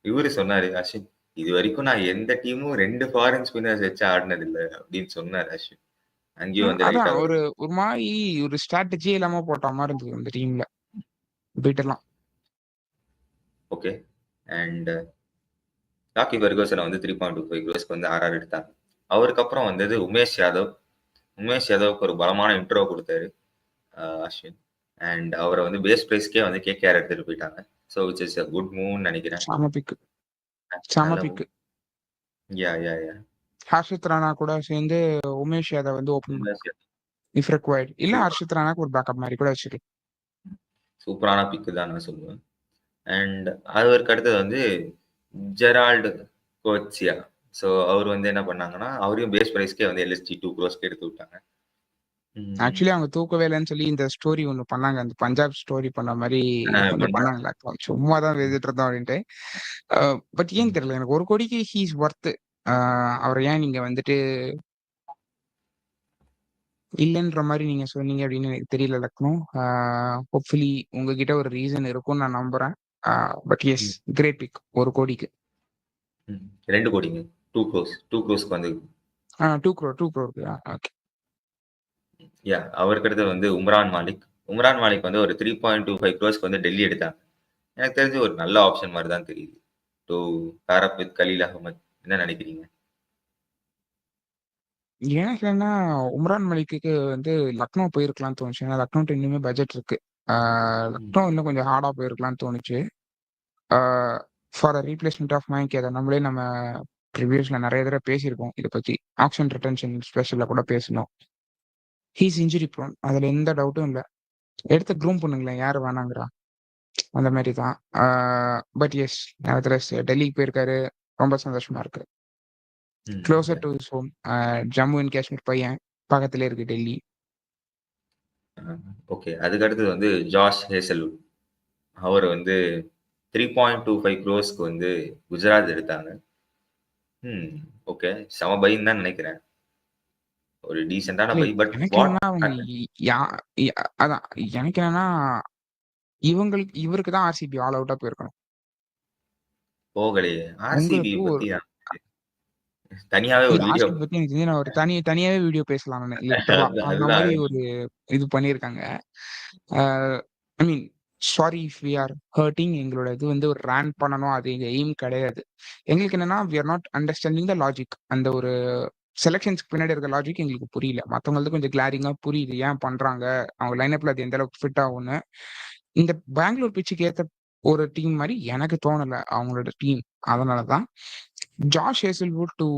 A: இவரு சொன்னாரு அஸ்வின், "இதுவரைக்கும் நான் எந்த டீமும் 2 ஃபாரின் ஸ்பின்னர்ஸ் வச்சு ஆடுனதில்ல" அப்படின்னு சொன்னாரு அஸ்வின். அங்கேயும் வந்து
B: அதான்
A: லைட்டா ஒரு
B: ஒரு ஒரு மாரி ஒரு ஸ்ட்ராட்டஜியே இல்லாம போட்ட மாரி இருந்தது அந்த டீம்ல. பிட்டெல்லாம்.
A: ஓகே. அண்ட் ராக்கி ஃபெர்கூசன வந்து 3.25 க்ரோர்ஸ்க்கு வந்து ஆர்ஆர் எடுத்தாங்க. அவருக்கு அப்புறம் வந்தது உமேஷ் யாதவ். உமேஷ் யாதவ்க்கு ஒரு பலமான இன்ட்ரோ குடுத்தாரு அஸ்வின். அண்ட் அவர வந்து பேஸ் பிரைஸ்க்கே வந்து கேகேஆர் எடுத்துட்டு போயிட்டாங்க. So which is a good மூவ்ன்னு நெனைக்கிறேன்.
B: செம பிக். செம
A: நல்ல move.
B: Pick.
A: Yeah.
B: Harshit Rana கூட சேர்ந்து உமேஷ் யாதவ் வந்து ஓப்பன் பண்ணலாம். If required. இல்ல
A: சூப்பர்.
B: ஹர்ஷித் ராணாக்கு ஒரு பேக்கப் மாரி கூட வச்சுக்கலாம்.
A: சூப்பரான பிக் தான் நான் சொல்லுவேன். அண்ட் அவருக்கு அடுத்தது வந்து ஜெரால்டு கோச்சியா. ஸோ அவர் வந்து என்ன பண்ணாங்கன்னா, அவரையும் பேஸ் பிரைஸ்க்கே வந்து எல்எஸ்ஜி 2 க்ரோஸ்க்கு எடுத்து விட்டாங்க.
B: ஆக்சுவலி அவங்க தூக்கவே இல்லன்னு சொல்லி இந்த ஸ்டோரி ஒண்ணு பண்ணாங்க. அந்த பஞ்சாப் ஸ்டோரி பண்ண மாரி கொஞ்சம்
A: பண்ணாங்க.
B: பண்ணாங்கல்ல. சும்மா தான் பேசிட்டு இருந்தோம் அப்படின்ட்டு. பட் ஏன் தெரியல. எனக்கு 1 கோடிக்கு ஹி இஸ் வொர்த். அவர ஏன் நீங்க வந்துட்டு இல்லன்ற மாரி நீங்க சொன்னீங்க அப்படின்னு எனக்கு தெரியல லக்னோ. ஹோப்ஃபுல்லி உங்ககிட்ட ஒரு ரீசன் இருக்கும்னு நான் நம்புறேன். பட் எஸ்
A: ம்.
B: கிரேட் பிக் 1 கோடிக்கு.
A: 2 கோடிங்க. 2 க்ரோஸ். 2 க்ரோஸ்க்கு வந்து
B: 2 crore 2 crore. ஓகே.
A: அவருக்கு அடுத்தது வந்து உம்ரான் மாலிக். உம்ரான் மாலிக் வந்து ஒரு 3.25 க்ரோஸ்க்கு வந்து டெல்லி எடுத்தாங்க. எனக்கு தெரிஞ்சு ஒரு நல்ல ஆப்ஷன் மாரி தான் தெரியுது. டூ பேர் அப் வித் கலீல் அகமத். என்ன நெனைக்கிறீங்க?
B: எனக்கு என்னன்னா, உம்ரான் மலிக்குக்கு வந்து லக்னோ போயிருக்கலாம்னு தோணுச்சு. ஏன்னா லக்னோட்ட இன்னுமே பட்ஜெட் இருக்கு.
A: ம்.
B: லக்னோ இன்னும் கொஞ்சம் ஹார்டா போயிருக்கலாம்னு தோணுச்சு. Ah for a replacement of Mayank அத நம்ம ப்ரிவியஸ்ல நெறைய தடவ பேசியிருக்கோம் இத பத்தி. ஆக்ஷன் ரிட்டன்ஷன் ஸ்பெஷல்ல கூட பேசினோம். He is injury prone. அதுல எந்த டவுட்டும் இல்ல. எடுத்து க்ரூம் பண்ணுங்களேன். யாரு வேணாங்கிறா? அந்த மாரி தான். பட் எஸ் டெல்லிக்கு போயிருக்காரு. ரொம்ப சந்தோஷமா இருக்கு.
A: ம்.
B: Closer to his home. Jammu and Kashmir பையன். பக்கத்திலே இருக்கு டெல்லி.
A: ஓகே. அதுக்கு அடுத்தது வந்து ஜாஷ் ஹேசல்வுட். அவர் வந்து 3.25 க்ரோஸ்க்கு வந்து குஜராத் எடுத்தாங்க. ம். ஓகே. செம பைன்னு தான் நெனைக்கிறேன். ஒரு டீசென்ட்டான
B: இல்ல
A: பை. பட்
B: எனக்கு
A: வாட்
B: என்னன்னா அவங்க யா ய அதான் எனக்கு என்னன்னா, இவருக்கு தான் ஆர்சிபி ஆல் அவுட்டா போயிருக்கணும்.
A: போகலையே. ஆர்சிபி
B: உங்களுக்கு ஒரு
A: பத்தி தனியாவே
B: இல்ல
A: ஒரு வீடியோ
B: ஆர்சிபி பத்தி எனக்கு தெரிஞ்சு நான் ஒரு தனியாவே வீடியோ பேசலாம் நானு. லிட்டரலா அந்த
A: அதுதான்.
B: மாரி ஒரு இது பண்ணியிருக்காங்க. Ah I mean sorry if we are hurting எங்களோட இது வந்து ஒரு ரேண்ட் பண்ணணும். அது எங்க எய்ம் கிடையாது. எங்களுக்கு என்னன்னா, we are not understanding the logic. அந்த ஒரு செலக்ஷன்ஸ்க்கு பின்னாடி இருக்க லாஜிக் எங்களுக்கு புரியல. மத்தவங்களுக்கு கொஞ்சம் கிளாரிங்கா புரியுது. ஏன் பண்றாங்க? அவங்க லைனப்ல அது எந்த அளவுக்கு ஃபிட் ஆகும்னு. இந்த பெங்களூர் பிட்ச்சுக்கு ஏத்த ஒரு டீம் மாரி எனக்கு தோணல அவங்களோட டீம். அதனால தான் ஜாஷ் ஹேசல்வுட் டூ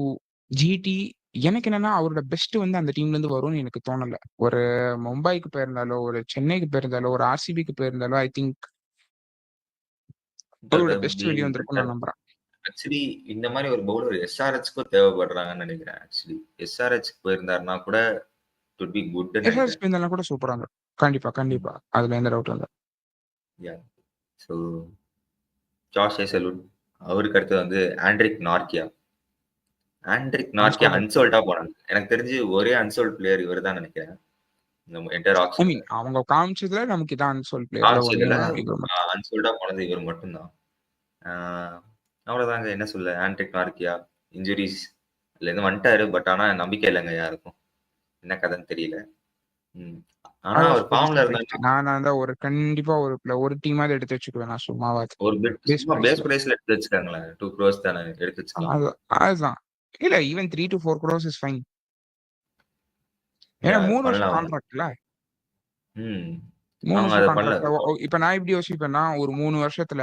B: ஜிடி எனக்கு என்னன்னா, அவரோட பெஸ்ட் வந்து அந்த டீம்ல இருந்து வரும்னு எனக்கு தோணல. ஒரு மும்பைக்கு போயிருந்தாலோ, ஒரு சென்னைக்கு போயிருந்தாலோ, ஒரு ஆர்சிபிக்கு போயிருந்தாலோ, ஐ திங்க்
A: தட்
B: அவரோட
A: வுட்
B: பெஸ்ட்
A: பி
B: வெளிய வந்திருக்கும்னு
A: பெட்டர்.
B: நான் நம்புறேன்.
A: ஆக்சுவலி இந்த மாரி ஒரு பவுலர் எஸ்ஆர்எச்க்கும் தேவைப்படுறாங்கன்னு நெனைக்கிறேன் ஆக்சுவலி. எஸ்ஆர்எச்க்கு போயிருந்தாருன்னா கூட இட் வுட் பி குட்ன்னு
B: எஸ்ஆர்எச்
A: நெனைக்கிறேன்.
B: போயிருந்தாலும் கூட சூப்பரா இருந்திருக்கும். கண்டிப்பா,
A: ம்.
B: கண்டிப்பா. அதுல எந்த டவுட்டும் இல்ல.
A: யாஹ். So Josh Hazlewood. அவருக்கு அடுத்தது வந்து Anrich Nortje. Anrich Nortje
B: unsold player.
A: அன்சோல்டா போனாங்க. எனக்கு தெரிஞ்சு ஒரே அன்சோல்ட் பிளேயர் இவரு தான் நெனைக்கிறேன். இந்த என்டயர்
B: ஐ
A: ஆக்ஷன்ல.
B: மீன் அவங்க காமிச்சதுல நமக்கு இதான் அன்சோல்ட் பிளேயர்ல ஒன்னே
A: இதுல
B: இவர் மட்டும்.
A: அன்சோல்டா போனது இவர் மட்டும் தான். ஆ அவ்வளோதாங்க என்ன சொல்ல. ஆண்ட்ரிக் நார்க்கியா இன்ஜுரீஸ் அதுலேருந்து வந்துட்டாரு. பட் ஆனா நம்பிக்கை இல்லங்க யாருக்கும். என்ன கதைன்னு தெரியல. ம். ஆனா
B: ஐ வாஸ்
A: அவர்
B: வெரி
A: ஃபார்ம்ல
B: சர்ப்ரைஸ்ட்.
A: இருந்தாருன்னா
B: நான் நான் தான் கண்டிப்பா ஒரு டீமாவது எடுத்து வச்சுக்குவேன் நான் சும்மாவாது.
A: ஒரு பிட்
B: பேஸ்
A: சும்மா பேஸ்
B: பிரைஸ்ல.
A: பிரைஸ்ல எடுத்து வச்சுக்கோங்களேன். 2 க்ரோர்ஸ் தானே எடுத்து வச்சுக்கலாம்.
B: அது அதுதான். இல்ல even 3 to 4 crores is fine. ஏன்னா 3 வருஷம்
A: பண்ணலாம்.
B: கான்ட்ராக்ட்ல.
A: ம்.
B: 3
A: அவங்க
B: வருஷம்
A: அத பண்ணல.
B: கான்ட்ராக்ட்ல. இப்ப நான் எப்படி யோசிப்பேன்னா, ஒரு 3 வருஷத்துல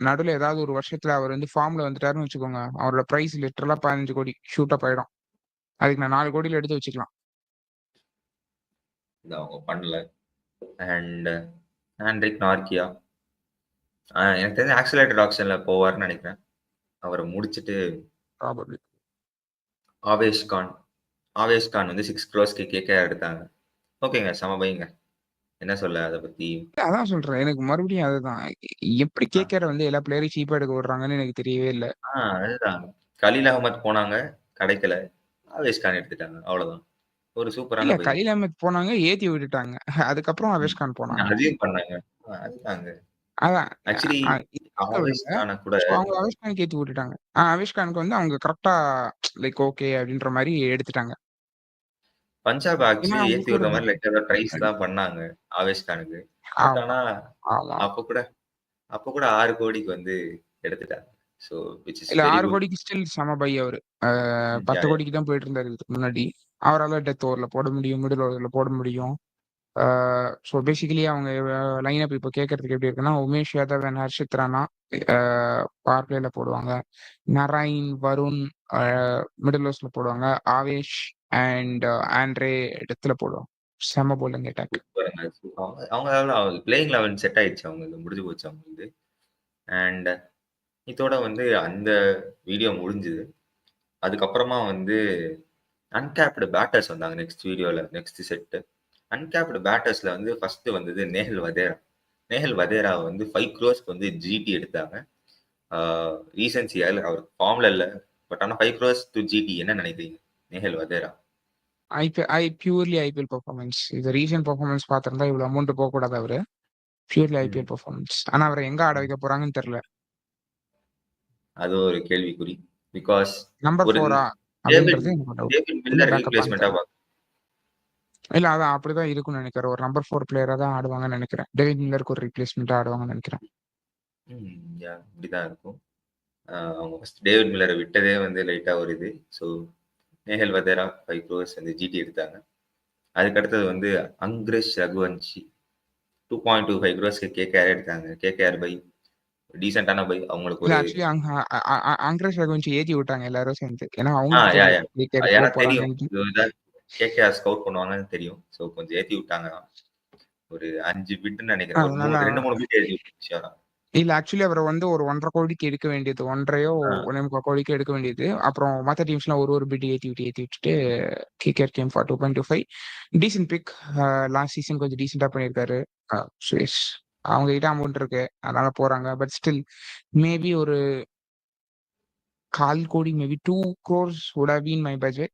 B: நடுவுல ஏதாவது ஒரு வருஷத்துல அவர் வந்து ஃபார்ம்ல வந்துட்டாருன்னு வச்சுக்கோங்க. அவரோட பிரைஸ் லிட்டரலா 15 கோடி ஷூட் அப் ஆயிடும். அதுக்கு நான் 4 கோடியில எடுத்து வச்சுக்கலாம்.
A: இத அவங்க பண்ணல. அண்ட் ஆண்ட்ரிக் நார்க்கியா எனக்கு தெரிஞ்சு ஆக்ஸலரேட்டட் ஆக்ஷன்ல போவார்ன்னு நெனைக்கிறேன். அவர முடிச்சுட்டு
B: ப்ராபப்லி.
A: ஆவேஷ் கான். ஆவேஷ் கான் வந்து 6 க்ரோர்ஸ்க்கு கேகேஆர் எடுத்தாங்க. ஓகேங்க. செம பைங்க. என்ன சொல்ல அத பத்தி?
B: அதான் சொல்றேன். எனக்கு மறுபடியும் அதுதான். எப்படி
A: ஆ,
B: கேகேஆர் வந்து எல்லா பிளேயரையும் சீப்பா எடுக்க விடுறாங்கன்னு எனக்கு தெரியவே இல்ல.
A: அதுதான். கலீல் அகமத் போனாங்க. கிடைக்கல. ஆவேஷ் கான் எடுத்துட்டாங்க. அவ்வளோதான். ஒரு
B: இல்ல
A: சூப்பரான பை.
B: கலீல் அஹ்மத் போனாங்க, ஏத்தி விட்டுட்டாங்க. அதுக்கப்புறம்
A: ம்.
B: அவேஷ் கான் போனாங்க.
A: அதையும் பண்ணாங்க. அதுதாங்க.
B: அதான்.
A: ஆக்சுவலி
B: இத
A: ஆவேஷ்
B: விடுங்க.
A: கான கூட
B: ஸோ அவங்க அவேஷ் கானுக்கு ஏத்தி விட்டுட்டாங்க. அவேஷ் கானுக்கு வந்து அவங்க கரெக்ட்டா லைக் ஓகே அப்படின்ற மாரி எடுத்துட்டாங்க.
A: பஞ்சாப்
B: ஏன்னா
A: ஆக்சுவலி ஏத்தி
B: அவங்களுக்கு ஒரு
A: விடுற மாரி
B: பட்ஜெட்
A: லைட்டா ட்ரைஸ்
B: முன்னாடி.
A: தான் பண்ணாங்க. ஆவேஷ் கானுக்கு. பட்
B: ஆமா,
A: ஆனா
B: ஆமா.
A: அப்ப கூட அப்ப கூட 6 கோடிக்கு வந்து எடுத்துட்டாங்க. ஸோ விச் இஸ்
B: இல்ல
A: வெரி
B: 6
A: குட்.
B: கோடிக்கு ஸ்டில் செம பை அவரு. 10
A: யாஹ்.
B: கோடிக்கு தான் போயிட்டு இருந்தாரு இதுக்கு முன்னாடி. அவரால டெத் ஓவர்ல போட முடியும், மிடில் ஓவர்ல போட முடியும். ஸோ பேசிக்கலி அவங்க லைனப் இப்போ கேட்கறதுக்கு எப்படி இருக்குன்னா, உமேஷ் யாதவ் அண்ட் ஹர்ஷித் ராணா பவர் பிளேல போடுவாங்க. நரைன், வருண் மிடில் ஓவர்ஸ்ல போடுவாங்க. ஆவேஷ் அண்ட் ஆண்ட்ரே இடத்துல போடுவாங்க. செம போலிங் அட்டாக்.
A: சூப்பருங்க. அவங்க பிளேயிங் லெவல் செட் ஆயிடுச்சு அவங்களுக்கு. முடிஞ்சு போச்சு அவங்களுக்கு. அண்ட் இதோட வந்து அந்த வீடியோ முடிஞ்சுது. அதுக்கப்புறமா வந்து அன்கேப்டு பேட்டர்ஸ் வந்தாங்க நெக்ஸ்ட் வீடியோல. Next set. அன்கேப்டு பேட்டர்ஸ்ல வந்து ஃபர்ஸ்ட் வந்தது நேஹல் வதேரா. நேஹல் வதேரா வந்து 5 க்ரோஸ்க்கு வந்து ஜிடி எடுத்தாங்க. ரீசன்சி அவர் ஃபார்ம்ல இல்ல. பட் ஆனா 5 க்ரோஸ் டு ஜிடி என்ன நினைக்கிறீங்க? Nehal Wadhera.
B: Purely IPL performance. இது ரீசன்ட் பெர்ஃபார்மன்ஸ் பார்த்திருந்தா இவ்வளவு அமௌண்ட் போக கூடாது அவரு. Purely
A: hmm.
B: IPL performance. ஆனா அவரை எங்க ஆட வைக்க போறாங்கன்னு தெரியல.
A: அது ஒரு கேள்விக்குறி. பிகாஸ்
B: நம்பர்
A: ஒரு
B: 4
A: டேவிட்
B: அப்படின்றது எனக்கு டவுட்.
A: டேவிட்
B: இல்ல
A: மில்லர்
B: பேக்கப்பான்னு
A: ரீப்ளேஸ்மெண்ட்டா
B: தெரியல. இல்ல அதான் அப்படிதான் இருக்கும்னு நினைக்கிறேன். ஒரு நம்பர் 4 பிளேயரா தான் ஆடுவாங்கன்னு நினைக்கிறேன். டேவிட் மில்லருக்கு ஒரு ரீப்ளேஸ்மெண்டா ஆடுவாங்கன்னு நினைக்கிறேன்.
A: இப்படிதான் இருக்கும். அவங்க ஃபர்ஸ்ட் டேவிட் மில்லரை விட்டதே வந்து லைட்டா ஒரு இது. ஸோ நேஹல் வதேரா 5 க்ரோஸ் வந்து ஜிடி எடுத்தாங்க. அதுக்கு அடுத்தது வந்து அங்கிரேஷ் ரகுவன்ஷி 2.25 க்ரோஸ்க்கு கேகேஆர் எடுத்தாங்க. கேகேஆர் பை டீசென்டான பை. அவங்களுக்கு
B: இல்ல
A: ஒரு
B: ஆக்சுவலி அங்கிரேஷ் ரகுவன்ஷி ஏத்தி விட்டாங்க எல்லாரும் சேர்ந்து. ஏன்னா அவங்களுக்கு
A: யா
B: தெரியும்
A: யா
B: கிரிக்கெட் போக
A: எனக்கு தெரியும்.
B: போறாங்கன்ட்டு.
A: கேகேஆர் ஸ்கவுட் பண்ணுவாங்கன்னு தெரியும். ஸோ கொஞ்சம் ஏத்தி விட்டாங்க. ஒரு 5 பிட்னு நினைக்கிறேன். ஒரு
B: அதனால
A: 2, 3 பிட் ஏத்தி விட்டாங்க.
B: இல்ல ஆக்சுவலி அவரை வந்து ஒரு 1.5 கோடிக்கு எடுக்க வேண்டியது. 1.5 1.25 கோடிக்கு எடுக்க வேண்டியது. அப்புறம் மத்த டீம்ஸ்லாம் ஒரு பிட் ஏத்தி விட்டுட்டு KKR came for 2.25. Decent pick. Last season கொஞ்சம் டீசெண்டா பண்ணியிருக்காரு. சுரேஷ் அவங்க கிட்ட அமௌண்ட் இருக்கு. அதனால போறாங்க. பட் ஸ்டில் மேபி ஒரு 1/4 கோடி maybe 2 crores would have been my budget.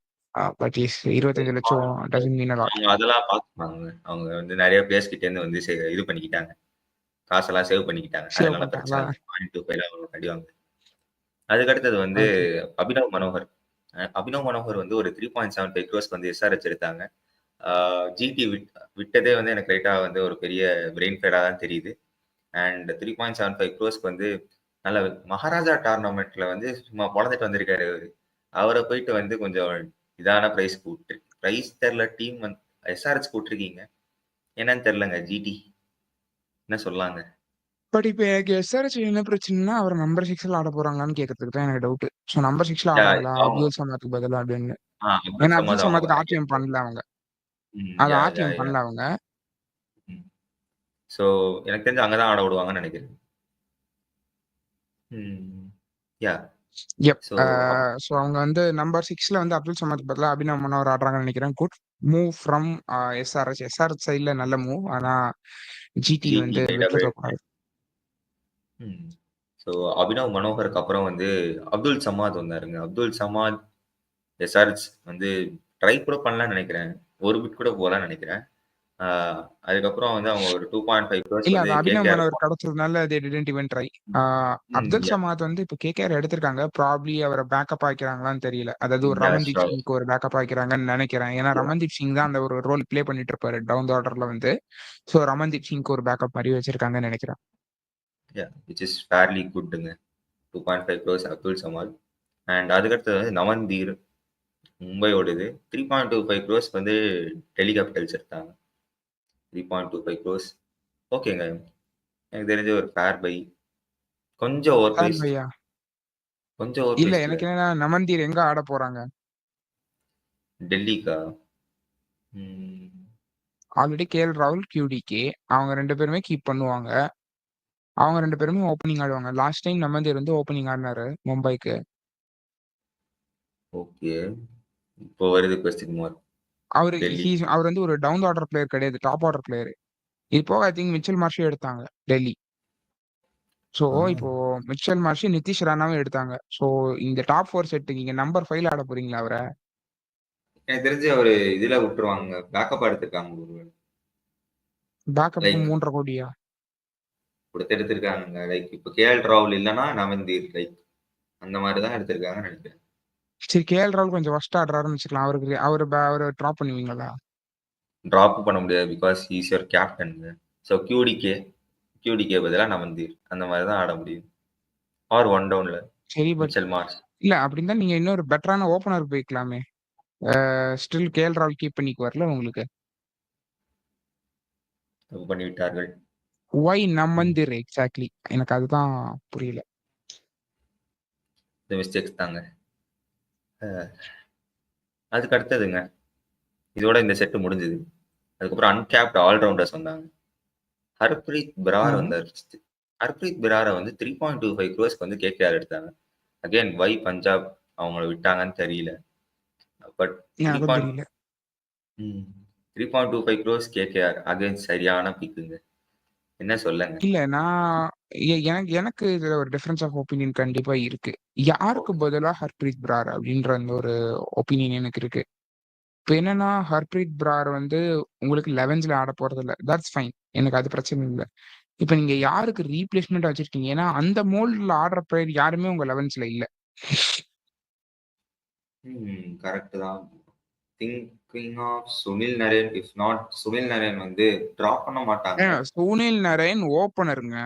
B: But as 25 லட்சம் doesn't mean a lot.
A: அவங்க அதெல்லாம் பார்த்துப்பாங்க. அவங்க வந்து நிறைய பிளேயர்ஸ் கிட்ட இருந்து வந்து இது பண்ணிக்கிட்டாங்க. காசெல்லாம் சேவ் பண்ணிக்கிட்டாங்க.
B: சேவ்
A: அதனால பிரச்சனை
B: பண்ணிட்டாங்களா?
A: இல்ல. 0.25 அவங்க அடிவாங்க. அதுக்கு அடுத்தது வந்து
B: ஓகே.
A: அபினவ் மனோகர். அபினவ் மனோகர் வந்து ஒரு 3.75 க்ரோஸ்க்கு வந்து எஸ்ஆர்ஹெச் எடுத்தாங்க. ஜிடி விட்டதே வந்து எனக்கு ரைட்டா வந்து ஒரு பெரிய பிரெயின் ஃபேடா தான் தெரியுது. அண்ட் 3.75 க்ரோஸ்க்கு வந்து நல்ல மகாராஜா டோர்னமெண்ட்ல வந்து சும்மா பொழந்துட்டு வந்திருக்காரு அவரு. அவரை போயிட்டு வந்து கொஞ்சம் இதான பிரைஸ் கூப்பிட்டு பிரைஸ் தெரில டீம் வந்து எஸ்ஆர்ஹெச் கூப்பிட்டுருக்கீங்க. என்னன்னு தெரிலங்க ஜிடி. என்ன சொல்லாங்க?
B: பட் இப்ப எனக்கு எஸ்ஆர்ஹெச் என்ன பிரச்சனைன்னா அவர் நம்பர் 6ல ஆட போறாங்களான்னு கேட்கறதுக்கு தான் எனக்கு டவுட். ஸோ நம்பர் 6ல ஆடுறாங்களா
A: ஆமா.
B: அப்துல் சமாத்துக்கு பதிலா அப்படின்னு.
A: அப்துல்
B: ஏன்னா அப்துல்
A: சமாத் அவங்க
B: சமாத்துக்கு ஆர்டிஎம் பண்ணல அவங்க. அது
A: யா யா
B: ஆர்டிஎம்
A: யா.
B: பண்ணல அவங்க.
A: ஸோ எனக்கு தெரிஞ்சு அங்கதான் ஆட விடுவாங்கன்னு நினைக்கிறேன். யா.
B: எப்.
A: ஸோ
B: ஸோ அவங்க வந்து நம்பர் 6ல வந்து அப்துல் சமாத்துக்கு பதிலா அபினவ் மனோகர் ஆடுறாங்கன்னு நினைக்கிறேன். Good move from SRH. SRH சைட்ல நல்ல மூவ். ஆனா ஜிடி
A: ஜிடி
B: வந்து
A: லைட்டா
B: விட்டுறக்கூடாது.
A: ஸோ அபினவ் மனோகருக்கு அப்புறம் வந்து அப்துல் சமாத் வந்தாருங்க. அப்துல் சமாத் எஸ்ஆர்ஹெச் வந்து ட்ரை கூட பண்ணலாம்னு நினைக்கிறேன். ஒரு பிட் கூட போகலான்னு நினைக்கிறேன். அதுக்கப்புறம் வந்து அவங்க ஒரு 2.5 க்ரோஸ்
B: இல்ல
A: வந்து
B: அது அபினவ்
A: கேகேஆர்.
B: மனோகர் கிடைச்சதுனால they didn't even try. Abdul
A: யா
B: சமாத் வந்து இப்ப கேகேஆர் எடுத்திருக்காங்க. ப்ராப்ளி அவரை பேக்கப் ஆக்கிறாங்களான்னு தெரியல. அதாவது ஒரு
A: யா
B: ரமன்தீப்
A: ஷோர்.
B: சிங்க்கு ஒரு பேக்கப் ஆக்கிறாங்கன்னு நினைக்கிறேன். ஏன்னா ரமன்தீப் சிங் தான் அந்த ஒரு ரோல் ப்ளே பண்ணிட்டு இருப்பாரு டவுன் த ஆர்டர்ல வந்து. ஸோ ரமன்தீப் சிங்க்கு ஒரு பேக்கப் மாதிரி வச்சிருக்காங்கன்னு நினைக்கிறேன்.
A: யா விச் இஸ் ஃபேர்லி குட்டுங்க. 2.5 க்ரோஸ் அப்துல் சமாத். அண்ட் அதுக்கடுத்தது வந்து நவன்தீர் மும்பையோடது 3.25 க்ரோஸ் வந்து டெல்லி கேபிட்டல்ஸ் எடுத்தாங்க. 3.25 க்ரோஸ் ஓகேங்க. எனக்கு தெரிஞ்ச ஒரு ஃபேர் பை. கொஞ்சம் ஓவர்
B: சார்
A: பிரைஸ்ட்.
B: பையா.
A: கொஞ்சம் ஓவர்
B: இல்ல
A: பிரைஸ்ட்ல.
B: எனக்கு என்னன்னா நமந்தீர் எங்க ஆட போறாங்க?
A: டெல்லிக்கா?
B: ஆல்ரெடி கேஎல் ராகுல், QDK அவங்க 2 பேருமே கீப் பண்ணுவாங்க. அவங்க 2 பேருமே ஓப்பனிங் ஆடுவாங்க. லாஸ்ட் டைம் நமந்தீர் வந்து ஓப்பனிங் ஆடினாரு மும்பைக்கு.
A: ஓகே. இப்போ வருது கொஸ்டின் மார்க். டெல்லி.
B: அவர் வந்து ஒரு டவுன் ஆர்டர் பிளேயர் கிடையாது. Top order player. இது போக ஐ திங்க் மிச்சல் மார்ஷே எடுத்தாங்க டெல்லி. ஸோ
A: ஆ.
B: இப்போ மிச்சல் மார்ஷ், நிதிஷ் ராணாவும் எடுத்தாங்க. ஸோ இந்த டாப் 4 செட் நீங்க நம்பர் 5ல ஆட போறீங்களா அவரை?
A: எனக்கு தெரிஞ்சு அவரு இதுல விட்டுருவாங்க. பேக்கப் எடுத்திருக்காங்க.
B: பேக்கப்
A: லைக்
B: 3.5 கோடியா?
A: கொடுத்து எடுத்திருக்காங்க. லைக் இப்போ கேஎல் ராகுல் இல்லைன்னா நவந்தீர் லைக் அந்த மாதிரி தான் எடுத்திருக்காங்கன்னு நினைக்கிறேன்.
B: சரி கேஎல் ராகுல் கொஞ்சம் ஃபர்ஸ்ட் ஆடுறாருன்னு வச்சுக்கலாம். அவரை ட்ராப் பண்ணுவீங்களா?
A: டிராப் பண்ண முடியாது பிகாஸ் ஈஸ் யுவர் கேப்டனுங்க. ஸோ கியூடிகே பதிலாக நவந்தீர் அந்த மாதிரி தான் ஆட முடியும். ஆர் ஒன் டவுன்ல
B: சரி பட்
A: மிச்சல் மார்ஷ்.
B: இல்ல அப்படி இருந்தா நீங்க இன்னொரு பெட்டரான ஓப்பனர் போய்க்கலாமே. ஸ்டில் கேஎல் ராகுல் கீப் பண்ணிக்குவார்ல உங்களுக்கு.
A: தப்பு பண்ணிவிட்டார்கள்.
B: ஒய்
A: ம்.
B: நம்மந்திர் எக்ஸாக்ட்லி. எனக்கு அதுதான் புரியல.
A: இந்த மிஸ்டேக்ஸ் தாங்க. அ அதுக்கு அடுத்ததுங்க. இதோட இந்த செட் முடிஞ்சது. அதுக்கப்புறம் அன்கேப்ட் ஆல் ரவுண்டர்ஸ் வந்தாங்க. ஹர்ப்ரீத் பிரார்
B: ம்.
A: வந்தாரு ஃபர்ஸ்ட்டு. ஹர்ப்ரீத் பிரார வந்து 3.25 க்ரோர்ஸ்க்கு வந்து கேகேஆர் எடுத்தாங்க. அகைன் வை பஞ்சாப் அவங்கள விட்டாங்கன்னு தெரியல. பட் 3
B: எனக்கும்
A: பாயிண்ட்
B: தெரியல.
A: ம். 3.25 க்ரோர்ஸ் கேகேஆர் அகைன் சரியான பிக்குங்க. என்ன சொல்லங்க?
B: இல்ல நான் எனக்கு எனக்கு இதுல ஒரு டிஃபரன்ஸ் ஆஃப் ஒப்பீனியன் கண்டிப்பா இருக்கு. யாருக்கு
A: ஓகே.
B: பதிலா ஹர்ப்ரீத் பிரார் அப்படின்ற அந்த ஒரு ஒப்பீனியன் எனக்கு இருக்கு. இப்ப என்னன்னா ஹர்ப்ரீத் பிரார் வந்து உங்களுக்கு 11ஸ்ல ஆட போறதில்ல. That's fine. எனக்கு அது பிரச்சனை இல்ல. இப்ப நீங்க யாருக்கு ரீப்ளேஸ்மென்ட்டா வச்சிருக்கீங்க? ஏன்னா அந்த மோல்டுல ஆடுற பிளேயர் யாருமே உங்க 11ஸ்ல இல்ல.
A: கரெக்ட் தான். Thinking of Sunil Narine if not Sunil Narine வந்து டிராப் பண்ண மாட்டாங்க.
B: ஏங்க சுனில் நரேன் ஓப்பனருங்க.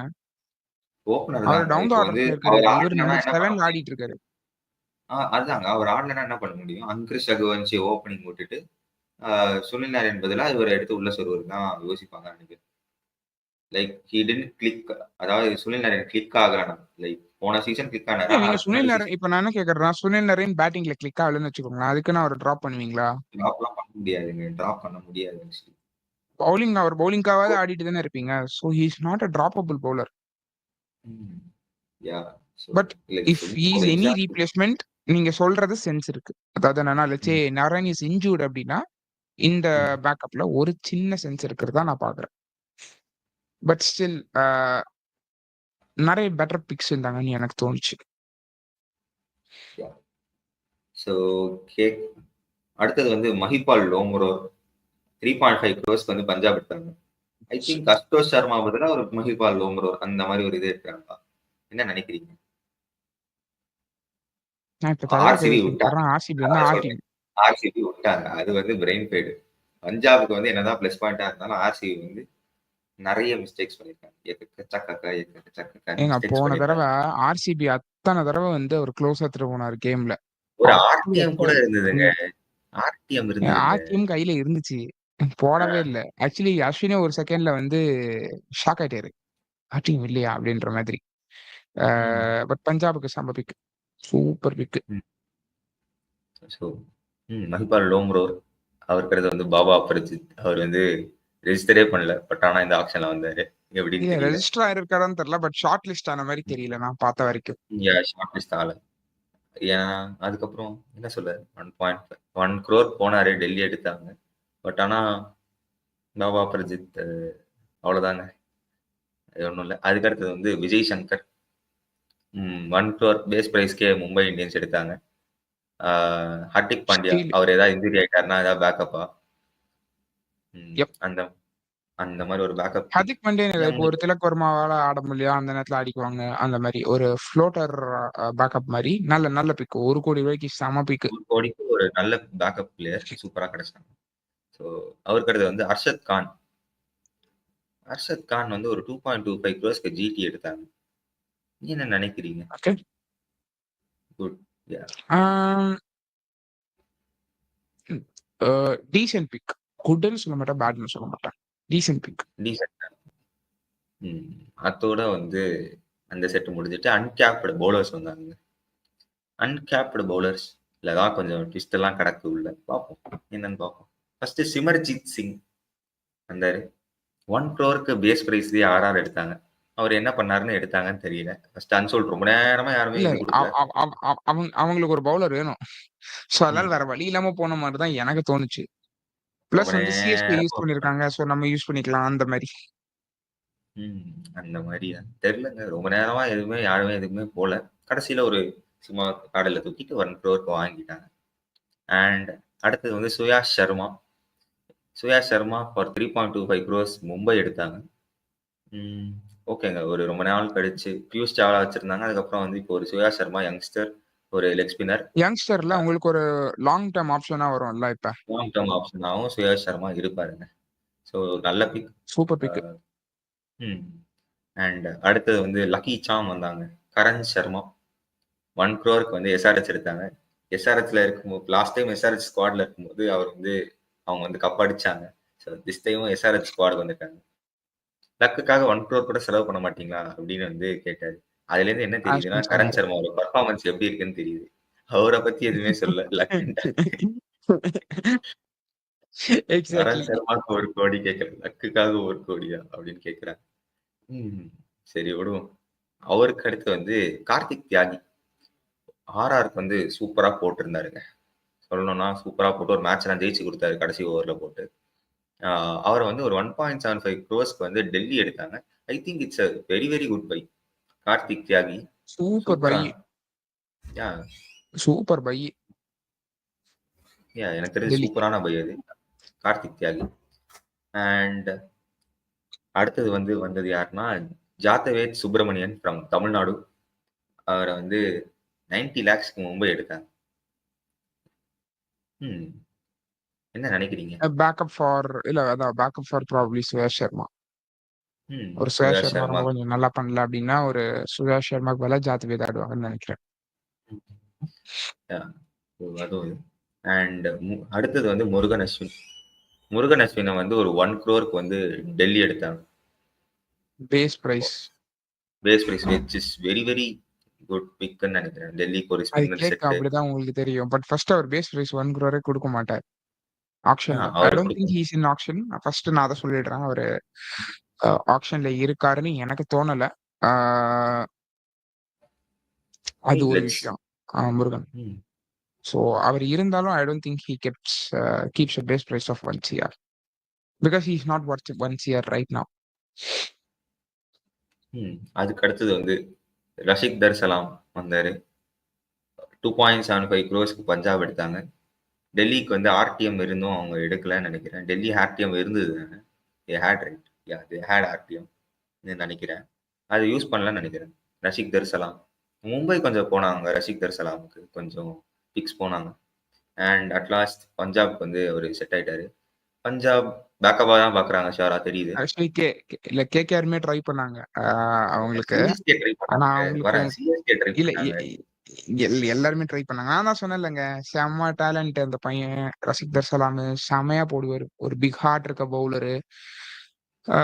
A: ஓப்பனர்
B: அவரு
A: தாங்க.
B: டவுன் த
A: இப்போ வந்து
B: ஆர்டர்ல இருக்காரு.
A: அவர்
B: இவரு
A: ஆடலன்னா
B: நம்பர்
A: என்ன பண்ண
B: 7ல
A: முடியும்?
B: ஆடிட்டு இருக்காரு.
A: அதாங்க. அவர் ஆடலன்னா என்ன பண்ண முடியும்? அங்கிரிஷ் ரகுவன்ஷி ஓப்பனிங் விட்டுட்டு, சுனில் நரேன் பதிலா இவர எடுத்து உள்ள சொருகுறது தான் யோசிப்பாங்கன்னு நெனைக்கிறேன். Like he didn't click. அதாவது சுனில் நரேன் கிளிக் ஆகல. லைக் போன சீசன் கிளிக் ஆனாரு.
B: இல்ல
A: ஆனா
B: நீங்க
A: அதுக்கு
B: சுனில்
A: முன்னாடி
B: நரேன்
A: சீசன்
B: இப்ப நான் என்ன கேட்கறேன்னா, சுனில் நரேன் பேட்டிங்ல கிளிக் ஆகலன்னு வச்சுக்கோங்களேன். அதுக்குன்னு அவர டிராப் பண்ணுவீங்களா?
A: டிராப்லாம் பண்ண முடியாதுங்க. டிராப் பண்ண முடியாது ஆக்சுவலி.
B: அவர் பவுலிங்காவது ஆடிட்டு தானே இருப்பீங்க. So he is not a droppable bowler.
A: Hmm. Yeah! So
B: but
A: like
B: if he
A: சும்மா
B: இஸ்
A: ஒரு
B: எனி
A: எக்ஸாம்பிள்.
B: ரீப்ளேஸ்மென்ட் நீங்க சொல்றது சென்ஸ் இருக்கு. அதாவது என்னன்னா லெட்ஸ் சே
A: ம்.
B: நரேன் இஸ் இன்ஜூர்ட் அப்படின்னா, இந்த
A: ம்.
B: பேக்கப்ல ஒரு சின்ன சென்ஸ் இருக்கிறதா நான் பார்க்குறேன். பட் ஸ்டில் நெறைய பெட்டர் பிக்ஸ் இருந்தாங்கன்னு எனக்கு தோணுச்சு.
A: யாஹ்! ஸோ கேக் அடுத்தது வந்து மஹிபால் லோம்ரோ 3.5 க்ரோர்ஸ்க்கு வந்து பஞ்சாப் எடுத்தாங்க. ஐ திங்க் அஷ்டோஷ் சர்மா பதிலா ஒரு மஹிபால் லோம்ரோ அந்த மாரி ஒரு இது எடுக்குறாங்களா? என்ன நெனைக்கிறீங்க?
B: நான் இப்ப தலையில கை
A: ஆர்சிபி
B: வச்சுட்டேன்.
A: விட்டாங்க.
B: காரணம் ஆர்சிபி வந்து
A: அதான்
B: ஆர்
A: சொல்றேன்.
B: டீம்.
A: ஆர்சிபி விட்டாங்க. அது வந்து பிரெயின் ஃபெய்டு. பஞ்சாப்க்கு வந்து என்னதான் பிளஸ் பாயிண்ட்டா இருந்தாலும், ஆர்சிபி வந்து நெறைய மிஸ்டேக்ஸ் பண்ணியிருக்காங்க. எக்கச்சக்க
B: ஏங்க
A: மிஸ்டேக்ஸ்
B: போன தடவ
A: பண்ணியிருக்காங்க.
B: ஆர்சிபி அத்தன தடவ வந்து அவரு க்ளோஸ் எடுத்துட்டு போனாரு கேம்ல.
A: ஒரு
B: அப்படி
A: ஆர்டிஎம் கூட
B: அத்தன
A: இருந்ததுங்க. ஆர்டிஎம் இருந்ததுங்க.
B: ஆர்டிஎம் கையில இருந்துச்சு. போடவே இல்ல. ஆக்சுவலி அஸ்வினே ஒரு செகண்ட்ல வந்து ஷாக் ஆயிட்டாரு. ஆர்டிஎம் இல்லையா? அப்படின்ற மாதிரி. ஆ
A: ம்.
B: பட் பஞ்சாபுக்கு செம்ம பிக். Super pick.
A: ம். ஸோ மஹிபால் லோம்ரோர் அவருக்கு அடுத்து வந்து பாபா அபரிஜித். அவர் வந்து ரெஜிஸ்டரே பண்ணல. பட் ஆனா இந்த ஆக்ஷன்ல வந்தாரு. எப்படின்னு
B: இல்ல
A: தெரியல.
B: ரெஜிஸ்டர் ஆயிருக்காரான்னு தெரியல. பட் ஷார்ட் லிஸ்ட் ஆன மாரி தெரியல நான் பார்த்த வரைக்கும்.
A: ஷார்ட் லிஸ்ட் ஆகல. ஏன்னா அதுக்கப்புறம் என்ன சொல்ல 1.5 1 க்ரோர் போனாரு. டெல்லி எடுத்தாங்க. பட் ஆனா பாபா அபரிஜித் அவ்வளோதாங்க. அது ஒண்ணும் இல்ல. அதுக்கு அடுத்தது வந்து விஜய் சங்கர். 1 க்ரோர் பேஸ் பிரைஸ்க்கே மும்பை இந்தியன்ஸ் எடுத்தாங்க. ஆ ஹர்திக் பாண்டியா
B: ஸ்டீல்.
A: அவர் ஏதாவது இன்ஜூரி ஆயிட்டாருன்னா ஏதாவது பேக்கப்பா?
B: யப்.
A: அந்த அந்த மாரி ஒரு பேக்கப் பிக்.
B: ஹர்திக் பாண்டியன் இல்ல. இப்போ ஒரு
A: நம்மளுக்கு
B: திலக் வர்மாவால ஆட முடியலையா? அந்த நேரத்துல ஆடிக்குவாங்க. அந்த மாரி ஒரு ஃப்ளோட்டர் பேக்கப் மாரி. நல்ல நல்ல பிக். 1,00,00,000 ரூபாய்க்கு செம பிக்.
A: 1 கோடிக்கு ஒரு நல்ல பேக்கப் பிளேயர் சூப்பரா கிடைச்சாங்க. ஸோ அவருக்கு அடுத்து வந்து அர்ஷத் கான். அர்ஷத் கான் வந்து ஒரு 2.25 க்ரோர்ஸ்க்கு ஜிடி எடுத்தாங்க. நீங்க என்ன நினைக்கிறீங்க?
B: Okay.
A: Good. Yeah.
B: A decent pick. குட்ன்னு சொல்ல மாட்டேன். பேட்ன்னு சொல்ல மாட்டேன். Decent pick.
A: டீசென்ட். அத்தோட வந்து அந்த செட் முடிஞ்சுட்டு அன்கேப்டு பவுலர்ஸ் வந்தாங்க. அன்கேப்டு பவுலர்ஸ்ல தான் கொஞ்சம் ட்விஸ்ட் எல்லாம் கிடக்கு உள்ள. பார்ப்போம். என்னன்னு பார்ப்போம். ஃபர்ஸ்ட் சிமர்ஜித் சிங் வந்தாரு. 1 க்ரோருக்கு பேஸ் பிரைஸ்லயே ஆர்ஆர் எடுத்தாங்க. அவர் என்ன பண்ணாருன்னு எடுத்தாங்கன்னு தெரியல. ஃபர்ஸ்ட் அன்சோல்ட் ரொம்ப நேரமா யாருமே
B: இல்ல
A: இது
B: அவ்
A: குடுக்கல.
B: அவ் அவ் அவ் அவங்களுக்கு ஒரு பவுலர் வேணும். சோ அதனால
A: ம்.
B: வேற வழி இல்லாம போன மாரி தான் எனக்கு தோணுச்சு.
A: ரொம்ப
B: பிளஸ் வந்து சிஎஸ்கே யூஸ்
A: நேரமா
B: பண்ணியிருக்காங்க. சோ நம்ம யூஸ் பண்ணிக்கலாம் அந்த மாரி.
A: அந்த மாரியா? தெரியலங்க. ரொம்ப நேரமா எதுவுமே யாருமே எதுக்குமே போல. கடைசியில ஒரு சும்மா காடையில தூக்கிட்டு 1 க்ரோருக்கு வாங்கிட்டாங்க. அண்ட் அடுத்தது வந்து சுயாஷ் சர்மா. சுயாஷ் சர்மா ஃபார் 3.25 க்ரோர்ஸ் மும்பை எடுத்தாங்க. ம். ஓகேங்க. ஒரு ரொம்ப நாள் கழிச்சு பியூஷ் சாவ்லா வச்சிருந்தாங்க. அதுக்கப்புறம் வந்து இப்போ ஒரு சுயாஷ் சர்மா யங்ஸ்டர், ஒரு லெக் ஸ்பின்னர்.
B: யங்ஸ்டர்ல உங்களுக்கு ஒரு லாங் டெர்ம் ஆப்ஷனா வரும்ல இப்ப.
A: லாங் டெர்ம் ஆப்ஷனாவும் சுயாஷ் சர்மா இருப்பாருங்க. ஸோ நல்ல பிக்.
B: Super
A: a
B: pick.
A: ம். அண்ட் அடுத்தது வந்து லக்கி சாம் வந்தாங்க. கரண் சர்மா 1 க்ரோருக்கு வந்து எஸ்ஆர்எச் எடுத்தாங்க. எஸ்ஆர்எச்ல இருக்கும்போது லாஸ்ட் டைம் எஸ்ஆர்எச் ஸ்குவாட்ல இருக்கும்போது அவர் வந்து அவங்க வந்து கப் அடிச்சாங்க. ஸோ திஸ் டைமும் எஸ்ஆர்எச் ஸ்குவாடுக்கு வந்துட்டாங்க. லக்குக்காக 1 crore கூட செலவு பண்ண மாட்டீங்களா? அப்படின்னு வந்து கேட்டாரு. அதுலேருந்து என்ன தெரியுதுன்னா,
B: அஸ்வின்
A: கரண்
B: சொன்னாரு.
A: சர்மாவோட பெர்ஃபார்மன்ஸ் எப்படி இருக்குன்னு தெரியுது. அவர பத்தி எதுவுமே சொல்லல. லக்குன்ட்டாரு. கரண்
B: எக்ஸாக்ட்லி.
A: சர்மாக்கு 1 கோடி கேட்கல. லக்குக்காக 1 கோடியா? அப்படின்னு கேட்கிறாங்க. ம். சரி விடுவோம். அவருக்கு அடுத்து வந்து கார்த்திக் தியாகி. ஆர்ஆர்க்கு வந்து சூப்பரா போட்டிருந்தாருங்க. சொல்லணும்னா சூப்பரா போட்டு ஒரு மேட்ச்லாம் ஜெயிச்சு குடுத்தாரு கடைசி ஓவர்ல போட்டு. ஆ அவர வந்து ஒரு 1.75 க்ரோர்ஸ்க்கு வந்து டெல்லி எடுத்தாங்க. I think it's a very very good buy. Kartik Tyagi.
B: Super buy.
A: சூப்பரா யாஹ்!
B: Super buy.
A: எனக்கு தெரிஞ்சு
B: டெல்லிக்கு.
A: சூப்பரான பை அது. கார்த்திக் தியாகி. அண்ட் அடுத்தது வந்து வந்தது யாருன்னா, ஜாத்தவேத் சுப்ரமணியன் ஃப்ரம் தமிழ்நாடு. அவர வந்து 90 லேக்ஸ்க்கு மும்பை எடுத்தாங்க. ம். என்ன நினைக்கிறீங்க?
B: பேக்கப் ஃபார் இல்ல அதான் backup for probably Suyash Sharma.
A: ம்.
B: ஒரு சுயாஷ்
A: சுயாஷ்
B: சர்மா
A: சர்மா.
B: ரொம்ப கொஞ்சம் நல்லா பண்ணல அப்படின்னா, ஒரு சுயாஷ் சர்மாக்கு பதிலா ஜாத்வேத் ஆடுவாங்கன்னு நெனைக்கிறேன்.
A: யாஹ்! அதுவும் அண்ட் அடுத்தது வந்து முருகன் அஸ்வின். முருகன் அஸ்வின வந்து ஒரு 1 crore வந்து டெல்லி எடுத்தாங்க.
B: Base price.
A: Base price which is very very good பிக்ன்னு நினைக்கிறேன். டெல்லிக்கு ஒரு
B: அது
A: ஸ்பின்னர்
B: கேட்க
A: செட்டு.
B: அப்படிதான் உங்களுக்கு தெரியும். பட் ஃபர்ஸ்ட் அவர் பேஸ் பிரைஸ் 1 crore குடுக்க மாட்டார். ஆக்ஷன்ல. ஐ
A: அவரு
B: டோன்ட் திங்க்
A: குடுக்கணும்.
B: He is in auction. First நான் அத சொல்லிடுறேன். அவரு ஆக்ஷன்ல இருக்காருன்னு எனக்கு தோணல. ஆ அது ஒரு
A: லெட்ஸ்
B: விஷயம். முருகன்.
A: ம்.
B: ஸோ அவர் இருந்தாலும் I don't think he keeps a base price of 1 CR. Because he is not worth 1 CR right now.
A: ம். அதுக்கு அடுத்தது வந்து ரஷிக் தர்சலாம் வந்தாரு. 2.75 crores பஞ்சாப் எடுத்தாங்க. டெல்லிக்கு வந்து ஆர்டிஎம் இருந்தும் அவங்க எடுக்கலன்னு நினைக்கிறேன். டெல்லி ஆர்டிஎம் இருந்தது தானே? They had right. Yeah! They had RTM ன்னு நினைக்கிறேன். அத யூஸ் பண்ணலன்னு நினைக்கிறேன். ரஷிக் தர்சலாம். மும்பை கொஞ்சம் போனாங்க ரஷிக் தர்சலாமுக்கு. கொஞ்சம் பிக்ஸ் போனாங்க. அண்ட் அட் லாஸ்ட் பஞ்சாப்க்கு வந்து அவரு செட் ஆயிட்டாரு. பஞ்சாப் பேக்கப்பா தான் பார்க்குறாங்க ஷியோரா தெரியுது.
B: ஆக்சுவலி இல்ல கேகேஆருமே ட்ரை பண்ணாங்க. அவங்களுக்கு.
A: சிஎஸ்கே ட்ரை
B: ஆனா
A: பண்ணாங்க.
B: அவங்களுக்கு
A: வரேன். சிஎஸ்கே ட்ரை
B: இல்ல
A: பண்ணாங்க.
B: எல்லாருமே ட்ரை பண்ணாங்க. நான் தான் சொன்னேன்லங்க, செம்ம டேலண்ட் அந்த பையன். ரஷிக் தர்சலாமு செம்மையா போடுவாரு. ஒரு பிக் ஹார்ட் இருக்க பவுலரு. ஆ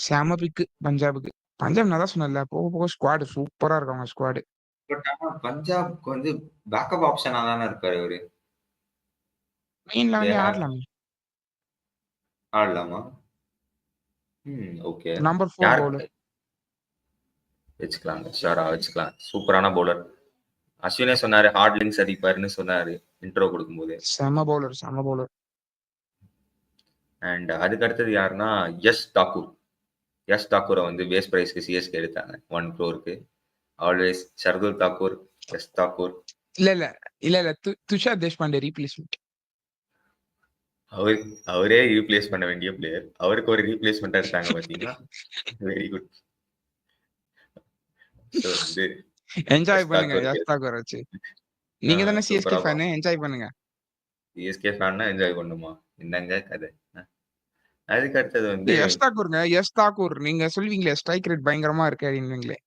B: செம பிக்கு பஞ்சாபுக்கு. பஞ்சாப் நான் தான் சொன்னேன்ல, போக போக ஸ்குவாடு சூப்பரா இருக்கு அவங்க ஸ்குவாடு.
A: பட் ஆனா பஞ்சாப்க்கு வந்து பேக்கப் ஆப்ஷனா தானே இருக்காரு அவரு.
B: மெயின்
A: தே
B: லெவன்லயே
A: ஹேவ்
B: ஆடலாமே.
A: ஆடலாமா? ஓகே.
B: நம்பர் 4
A: யாருக்கு
B: பவுலர்.
A: வச்சுக்கலாங்க. ஷியோரா வச்சுக்கலாம். சூப்பரான பவுலர். அஸ்வினே சொன்னாரு ஹார்ட் லிங்க்ஸ் அடிப்பாருன்னு சொன்னாரு இன்ட்ரோ குடுக்கும்போதே.
B: செம பவுலர், செம பவுலர்.
A: அண்ட் அதுக்கு அடுத்தது யாருன்னா, யஷ் தாக்கூர். யஷ் தாக்கூர வந்து பேஸ் பிரைஸ்க்கு சிஎஸ்கே எடுத்தாங்க. 1 crore. ஆல்வேஸ் ஷர்துல் தாக்கூர், யஷ் தாக்கூர்.
B: இல்ல, இல்ல. இல்ல, இல்ல. துஷார் தேஷ்பாண்டே ரீப்ளேஸ்மென்ட்.
A: அவரு அவரே ரீப்ளேஸ் பண்ண வேண்டிய பிளேயர். அவருக்கு ஒரு ரீப்ளேஸ்மென்ட்டா எடுத்தாங்க பார்த்தீங்களா? Very good. ஸோ வந்து
B: என்ஜாய்
A: யஷ்
B: பண்ணுங்க
A: தாக்கூருக்கு
B: யஷ் தாக்கூர வச்சு. நீங்க தானே சிஎஸ்கே
A: சூப்பரா
B: ஃபேனு, என்ஜாய் பண்ணுங்க.
A: சிஎஸ்கே ஃபேன்னா என்ஜாய் பண்ணுமா? என்னங்க கதை? அதுக்கு அடுத்தது வந்து
B: யஷ் தாக்கூருங்க, யஷ் தாக்கூர். நீங்க சொல்லுவீங்களே ஸ்ட்ரைக் ரேட் பயங்கரமா இருக்கு அப்படின்னுவீங்களே.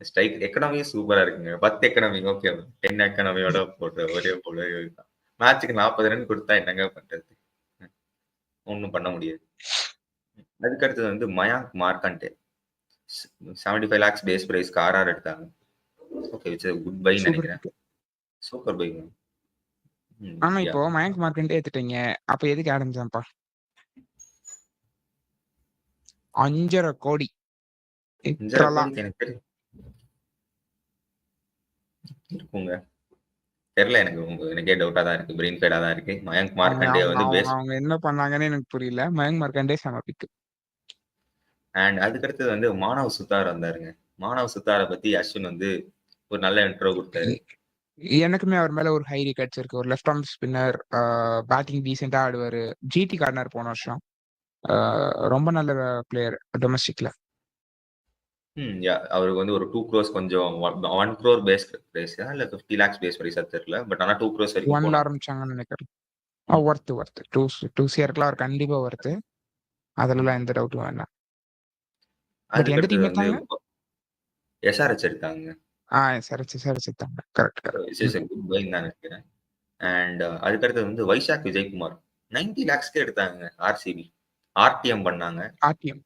A: ஸ்ட்ரைக் எக்கனாமியும் சூப்பரா இருக்குங்க. 10 எக்கனாமி ஓகே. 10 எக்கனாமியோட போடுற ஒரே பவுலர் இவரு தான். மேட்ச்க்கு 40 ரன் குடுத்தா என்னங்க பண்றது? ஒண்ணும் பண்ண முடியாது. அதுக்கு அடுத்தது வந்து மயாங்க் மார்க்கண்டே. 75 லேக்ஸ் பேஸ் பிரைஸ்க்கு ஆர்ஆர் எடுத்தாங்க. ஓகே இட்ஸ் எ குட் பைன்னு
B: சூப்பர்
A: நெனைக்கிறேன்.
B: பிக்.
A: Super buy.
B: ஆனா இப்போ
A: யாஹ்!
B: மயங்க் மார்க்கண்டே ஏத்துட்டீங்க. அப்ப எதுக்கு ஆடம் ஜாம்பா? 5.5 கோடி.
A: 5.5
B: லிட்ரலா.
A: கோடிக்கு எனக்கு இருக்குங்க. தெரியல எனக்கு. எனக்கே டவுட்டா தான் இருக்கு. பிரெயின் ஃபேடா தான் இருக்கு. மயங்க்
B: அவங்க
A: மார்க்கண்டே
B: அவங்க
A: வந்து
B: அவங்க
A: பேஸ்
B: அவங்க என்ன பண்ணாங்கன்னு எனக்கு புரியல. மயங்க் மார்க்கண்டே செம பிக்.
A: அண்ட் அதுக்கு அடுத்தது வந்து மானவ் சுத்தார் வந்தாருங்க. மானவ் சுத்தார பத்தி அஸ்வின் வந்து ஒரு நல்ல இன்ட்ரோ குடுத்தாரு.
B: எனக்குமே அவர் மேல ஒரு ஹை ரிகார்ட்ஸ் இருக்கு. ஒரு லெஃப்ட் ஆர்ம் ஸ்பின்னர், பேட்டிங் டீசென்ட்டா ஆடுவாரு. ஜிடிக்கு ஆடுனாரு போன வருஷம். ஆ ரொம்ப நல்ல பிளேயர் டொமஸ்டிக்ல.
A: அவருக்கு வந்து ஒரு 2 க்ரோர்ஸ் கொஞ்சம் 1 crore பேஸ் பிரைஸா இல்ல 50 லேக்ஸ் பேஸ் பிரைஸா தெரியல. பட் ஆனா 2 crores வரைக்கும்
B: 1ல
A: போனாங்க.
B: ஆரம்பிச்சாங்கன்னு நினைக்கிறேன்.
A: ம்.
B: ஒர்த் 2 சிஆர்க்குலாம் அவர் கண்டிப்பா ஒர்த்து.
A: ம்.
B: அதுலலாம் எந்த டவுட்டும் வேண்டாம். பட்
A: அதுக்கு
B: எந்த
A: அடுத்தது
B: டீம்
A: வந்து
B: எடுத்தாங்க?
A: எஸ்ஆர்எச் எடுத்தாங்க.
B: சரிச்சுட்டாங்க. Correct, correct.
A: Which is a good பைன்னு தான் நினைக்கிறேன். அண்ட் அதுக்கு அடுத்தது வந்து வைஷாக் விஜயகுமார். 90 லேக்ஸ்க்கே எடுத்தாங்க ஆர்சிபி. ஆர்டிஎம் பண்ணாங்க.
B: ஆர்டிஎம்.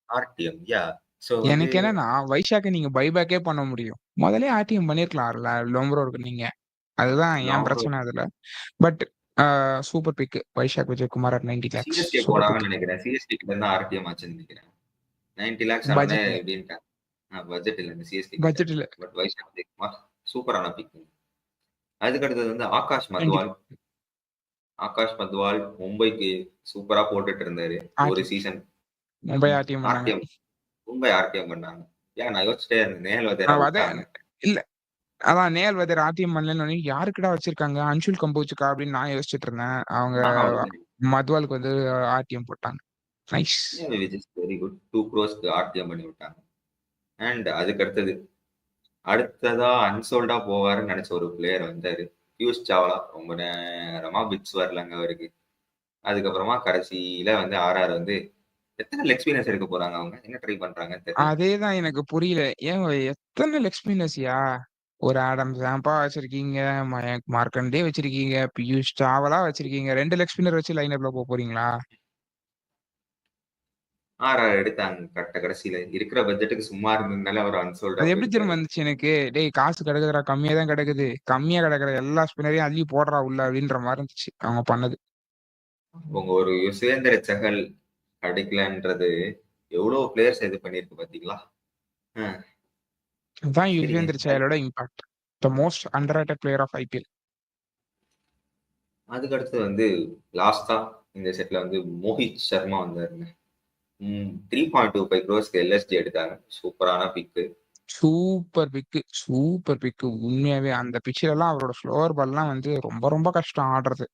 A: ஆர்டிஎம் யா. ஸோ வந்து
B: எனக்கு என்னன்னா, வைஷாக்க நீங்க பைபேக்கே பண்ண முடியும். முதலே ஆர்டிஎம் பண்ணியிருக்கலாம்ல லோம்ப்ரோக்கு நீங்க. அதுதான் என்
A: லாங்
B: பிரச்சனை அதுல. But super pick Vyshak Vijaykumar at 90 lakhs
A: CSK
B: super pick.
A: போடாங்கன்னு நினைக்கிறேன். சிஎஸ்கே கிட்ட இருந்து ஆர்டிஎம் ஆச்சுன்னு நினைக்கிறேன். 90 லேக்ஸ் ஆனோடனே
B: பட்ஜெட் இல்ல.
A: இப்படின்ட்டாங்க. பட்ஜெட் இல்ல இந்த சிஎஸ்கே கிட்ட.
B: பட்ஜெட் இல்ல.
A: பட் வைஷாக் விஜயகுமார் சூப்பரான பிக். அதுக்கு அடுத்தது வந்து ஆகாஷ்
B: 92
A: மத்வால். ஆகாஷ் மத்வால் மும்பைக்கு சூப்பரா போட்டுட்டு இருந்தாரு ஒரு
B: ஆர்டிஎம்.
A: சீசன்.
B: மும்பை ஆர்டிஎம் பண்ணாங்க.
A: ஆர்டிஎம் மும்பை ஆர்டிஎம் பண்ணாங்க. ஏன் நான் யோசிச்சிட்டே இருந்தேன். நேஹல் வதேரா
B: அதான்
A: விட்டாங்க.
B: இல்ல. அதான் நேல் வெதர் ஆர்டிஎம் பண்ணலன்னு யாருக்குடா வச்சிருக்காங்க? அன்ஷுல் கம்போஜுக்கா அப்படின்னு நான் யோசிச்சுட்டு இருந்தேன். அவங்க மத்வாலுக்கு வந்து ஆர்டிஎம் போட்டாங்க. Nice.
A: Which is very good. 2 crores RTM பண்ணி விட்டாங்க. அண்ட் அதுக்கு அடுத்ததா அன்சோல்டா போவாருன்னு நினைச்ச ஒரு பிளேயர் வந்தாரு. பியூஷ் சாவ்லா. ரொம்ப நேரமா பிட்ஸ் வரலங்க அவருக்கு. அதுக்கப்புறமா கடைசியில வந்து ஆர்ஆர் வந்து எத்தனை எக்ஸ்பீரியன்ஸ் எடுக்க போறாங்க அவங்க? என்ன ட்ரை பண்றாங்கன்னு தெரியல.
B: அதேதான் எனக்கு புரியல. ஏன் எத்தனை எக்ஸ்பீரியன்ஸ்யா? ஒரு ஆடம் சாம்பா வச்சிருக்கீங்க, மயங்க் மார்க்கண்டே வச்சிருக்கீங்க, பியூஷ் சாவலா வச்சிருக்கீங்க. 2 லெக் ஸ்பின்னர் வச்சு லைனப்ல போறீங்களா?
A: ஆர்ஆர் எடுத்தாங்க கடைசியில. இருக்கிற பட்ஜெட்டுக்கு சும்மா இருந்ததுனால அவர் அன்சோல்டா
B: அது எப்படி திரும்ப
A: போயிருக்காரு.
B: வந்துச்சு எனக்கு? டேய் காசு கிடக்குதுடா, கம்மியா தான் கிடக்குது. கம்மியா கிடக்குற எல்லா ஸ்பின்னரையும் அள்ளி போடுறா உள்ள அப்படின்ற மாதிரி இருந்துச்சு அவங்க பண்ணது.
A: உங்க ஒரு யுஸ்வேந்திர சஹல் கிடைக்கலன்றது எவ்வளவு பிளேயர்ஸ் இது பண்ணிருக்கு பாத்தீங்களா?
B: அதுதான்
A: சரிங்க.
B: யுஸ்வேந்திர சஹலோட impact. The most underrated player of IPL.
A: அதுக்கு அடுத்து வந்து லாஸ்டா இந்த செட்ல வந்து மோஹித் சர்மா வந்தாருங்க. 3.25 crores எல்எஸ்டி எடுத்தாங்க. சூப்பரான பிக்கு.
B: சூப்பர் பிக்கு, சூப்பர் பிக்கு. உண்மையாவே அந்த பிச்சில எல்லாம் அவரோட ஃப்ளோர் பால்லாம் வந்து ரொம்ப ரொம்ப கஷ்டம் ஆடுறது.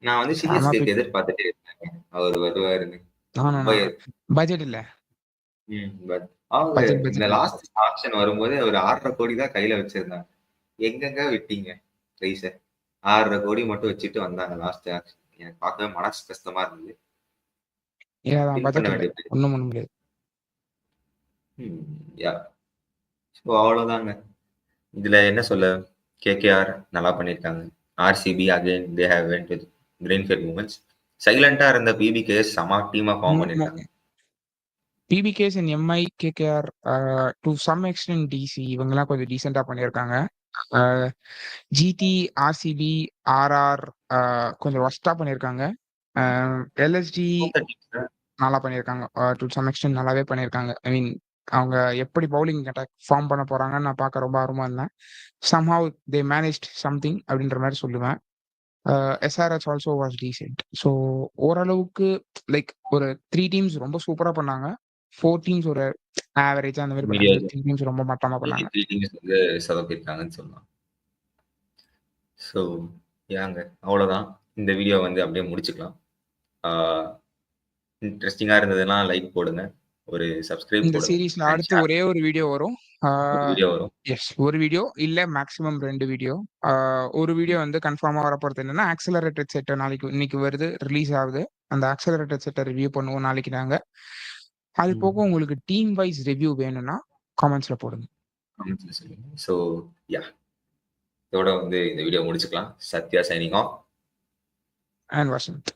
A: நான் வந்து
B: செம
A: சிஎஸ்கேக்கு
B: பிக்.
A: எதிர்பார்த்துட்டே இருந்தேங்க அவர் வருவாருன்னு. ரொம்ப
B: பட்ஜெட் இல்ல.
A: பட் அவங்க
B: பட்ஜெட்
A: இந்த
B: பட்ஜெட் இல்ல.
A: லாஸ்ட் ஆப்ஷன் வரும்போது அவர் 6.5 கோடி தான் கையில வச்சிருந்தாங்க. எங்கெங்க விட்டீங்க பிரைஸ? 6.5 கோடி மட்டும் வச்சுட்டு வந்தாங்க லாஸ்ட் ஆப்ஷன். எனக்கு பார்க்கவே மனசு கஷ்டமா இருந்தது.
B: ஏன்
A: வின் பண்ண
B: பட்ஜெட் இல்ல.
A: வேண்டிய
B: ஒண்ணும் பண்ண முடியாது.
A: யா. ஸோ அவ்வளோதாங்க. இதுல என்ன சொல்ல? கேகேஆர் நல்லா பண்ணியிருக்காங்க. RCB again they have went with greenfield moments. சைலண்டா இருந்த பிபிகேஎஸ் செம டீமா ஃபார்ம் பண்ணிருக்காங்க.
B: PBKS and MI, KKR, to some extent DC இவங்கெல்லாம் கொஞ்சம் டீசெண்டா பண்ணியிருக்காங்க. ஜிடி, ஆர்சிபி, ஆர்ஆர் கொஞ்சம் ஒஸ்டா பண்ணியிருக்காங்க. எல்எஸ்டி நல்லா பண்ணியிருக்காங்க. டு சம் எக்ஸ்டென்ட் நல்லாவே பண்ணியிருக்காங்க. ஐ மீன் அவங்க எப்படி பவுலிங் அட்டாக் ஃபார்ம் பண்ண போறாங்கன்னு நான் பார்க்க ரொம்ப ஆர்வமா இருந்தேன். சம்ஹவ் தே மேனேஜ்ட் சம்திங் அப்படின்ற மாதிரி சொல்லுவேன். SRH also was decent. So ஓரளவுக்கு லைக் ஒரு 3 டீம்ஸ் ரொம்ப சூப்பரா பண்ணாங்க. 4 டீம்ஸ் ஒரு ஆவரேஜா அந்த மாதிரி பண்ணாங்க. 3 டீம்ஸ் ரொம்ப மட்டமா பண்ணாங்க.
A: வந்து சொதப்பிருக்காங்கன்னு சொல்லலாம். ஸோ ஏங்க அவ்வளோதான். இந்த வீடியோ வந்து அப்படியே முடிச்சுக்கலாம். இன்ட்ரெஸ்டிங்கா இருந்ததுன்னா லைக் போடுங்க. ஒரு சப்ஸ்கிரைப்
B: இந்த
A: போடுங்க.
B: சீரீஸ்ல அடுத்து ஒரே ஒரு வீடியோ வரும்.
A: வீடியோ வரும்.
B: எஸ், ஒரு வீடியோ இல்ல மேக்ஸிமம் 2 வீடியோ. ஒரு வீடியோ வந்து கன்ஃபார்மா வரப்போறது என்னன்னா ஆக்ஸலரேட்டட் செட் இன்னைக்கு வருது, ரிலீஸ் ஆகுது. அந்த ஆக்ஸலரேட்டட் செட்டை ரிவ்யூ பண்ணுவோம் நாளைக்கு நாங்க. அது போக உங்களுக்கு டீம் வைஸ் ரிவ்யூ வேணும்னா காமெண்ட்ஸ்ல போடுங்க.
A: ஸோ யா, இதோட வந்து இந்த வீடியோ முடிச்சுக்கலாம். Sathya signing off
B: and Vasanth.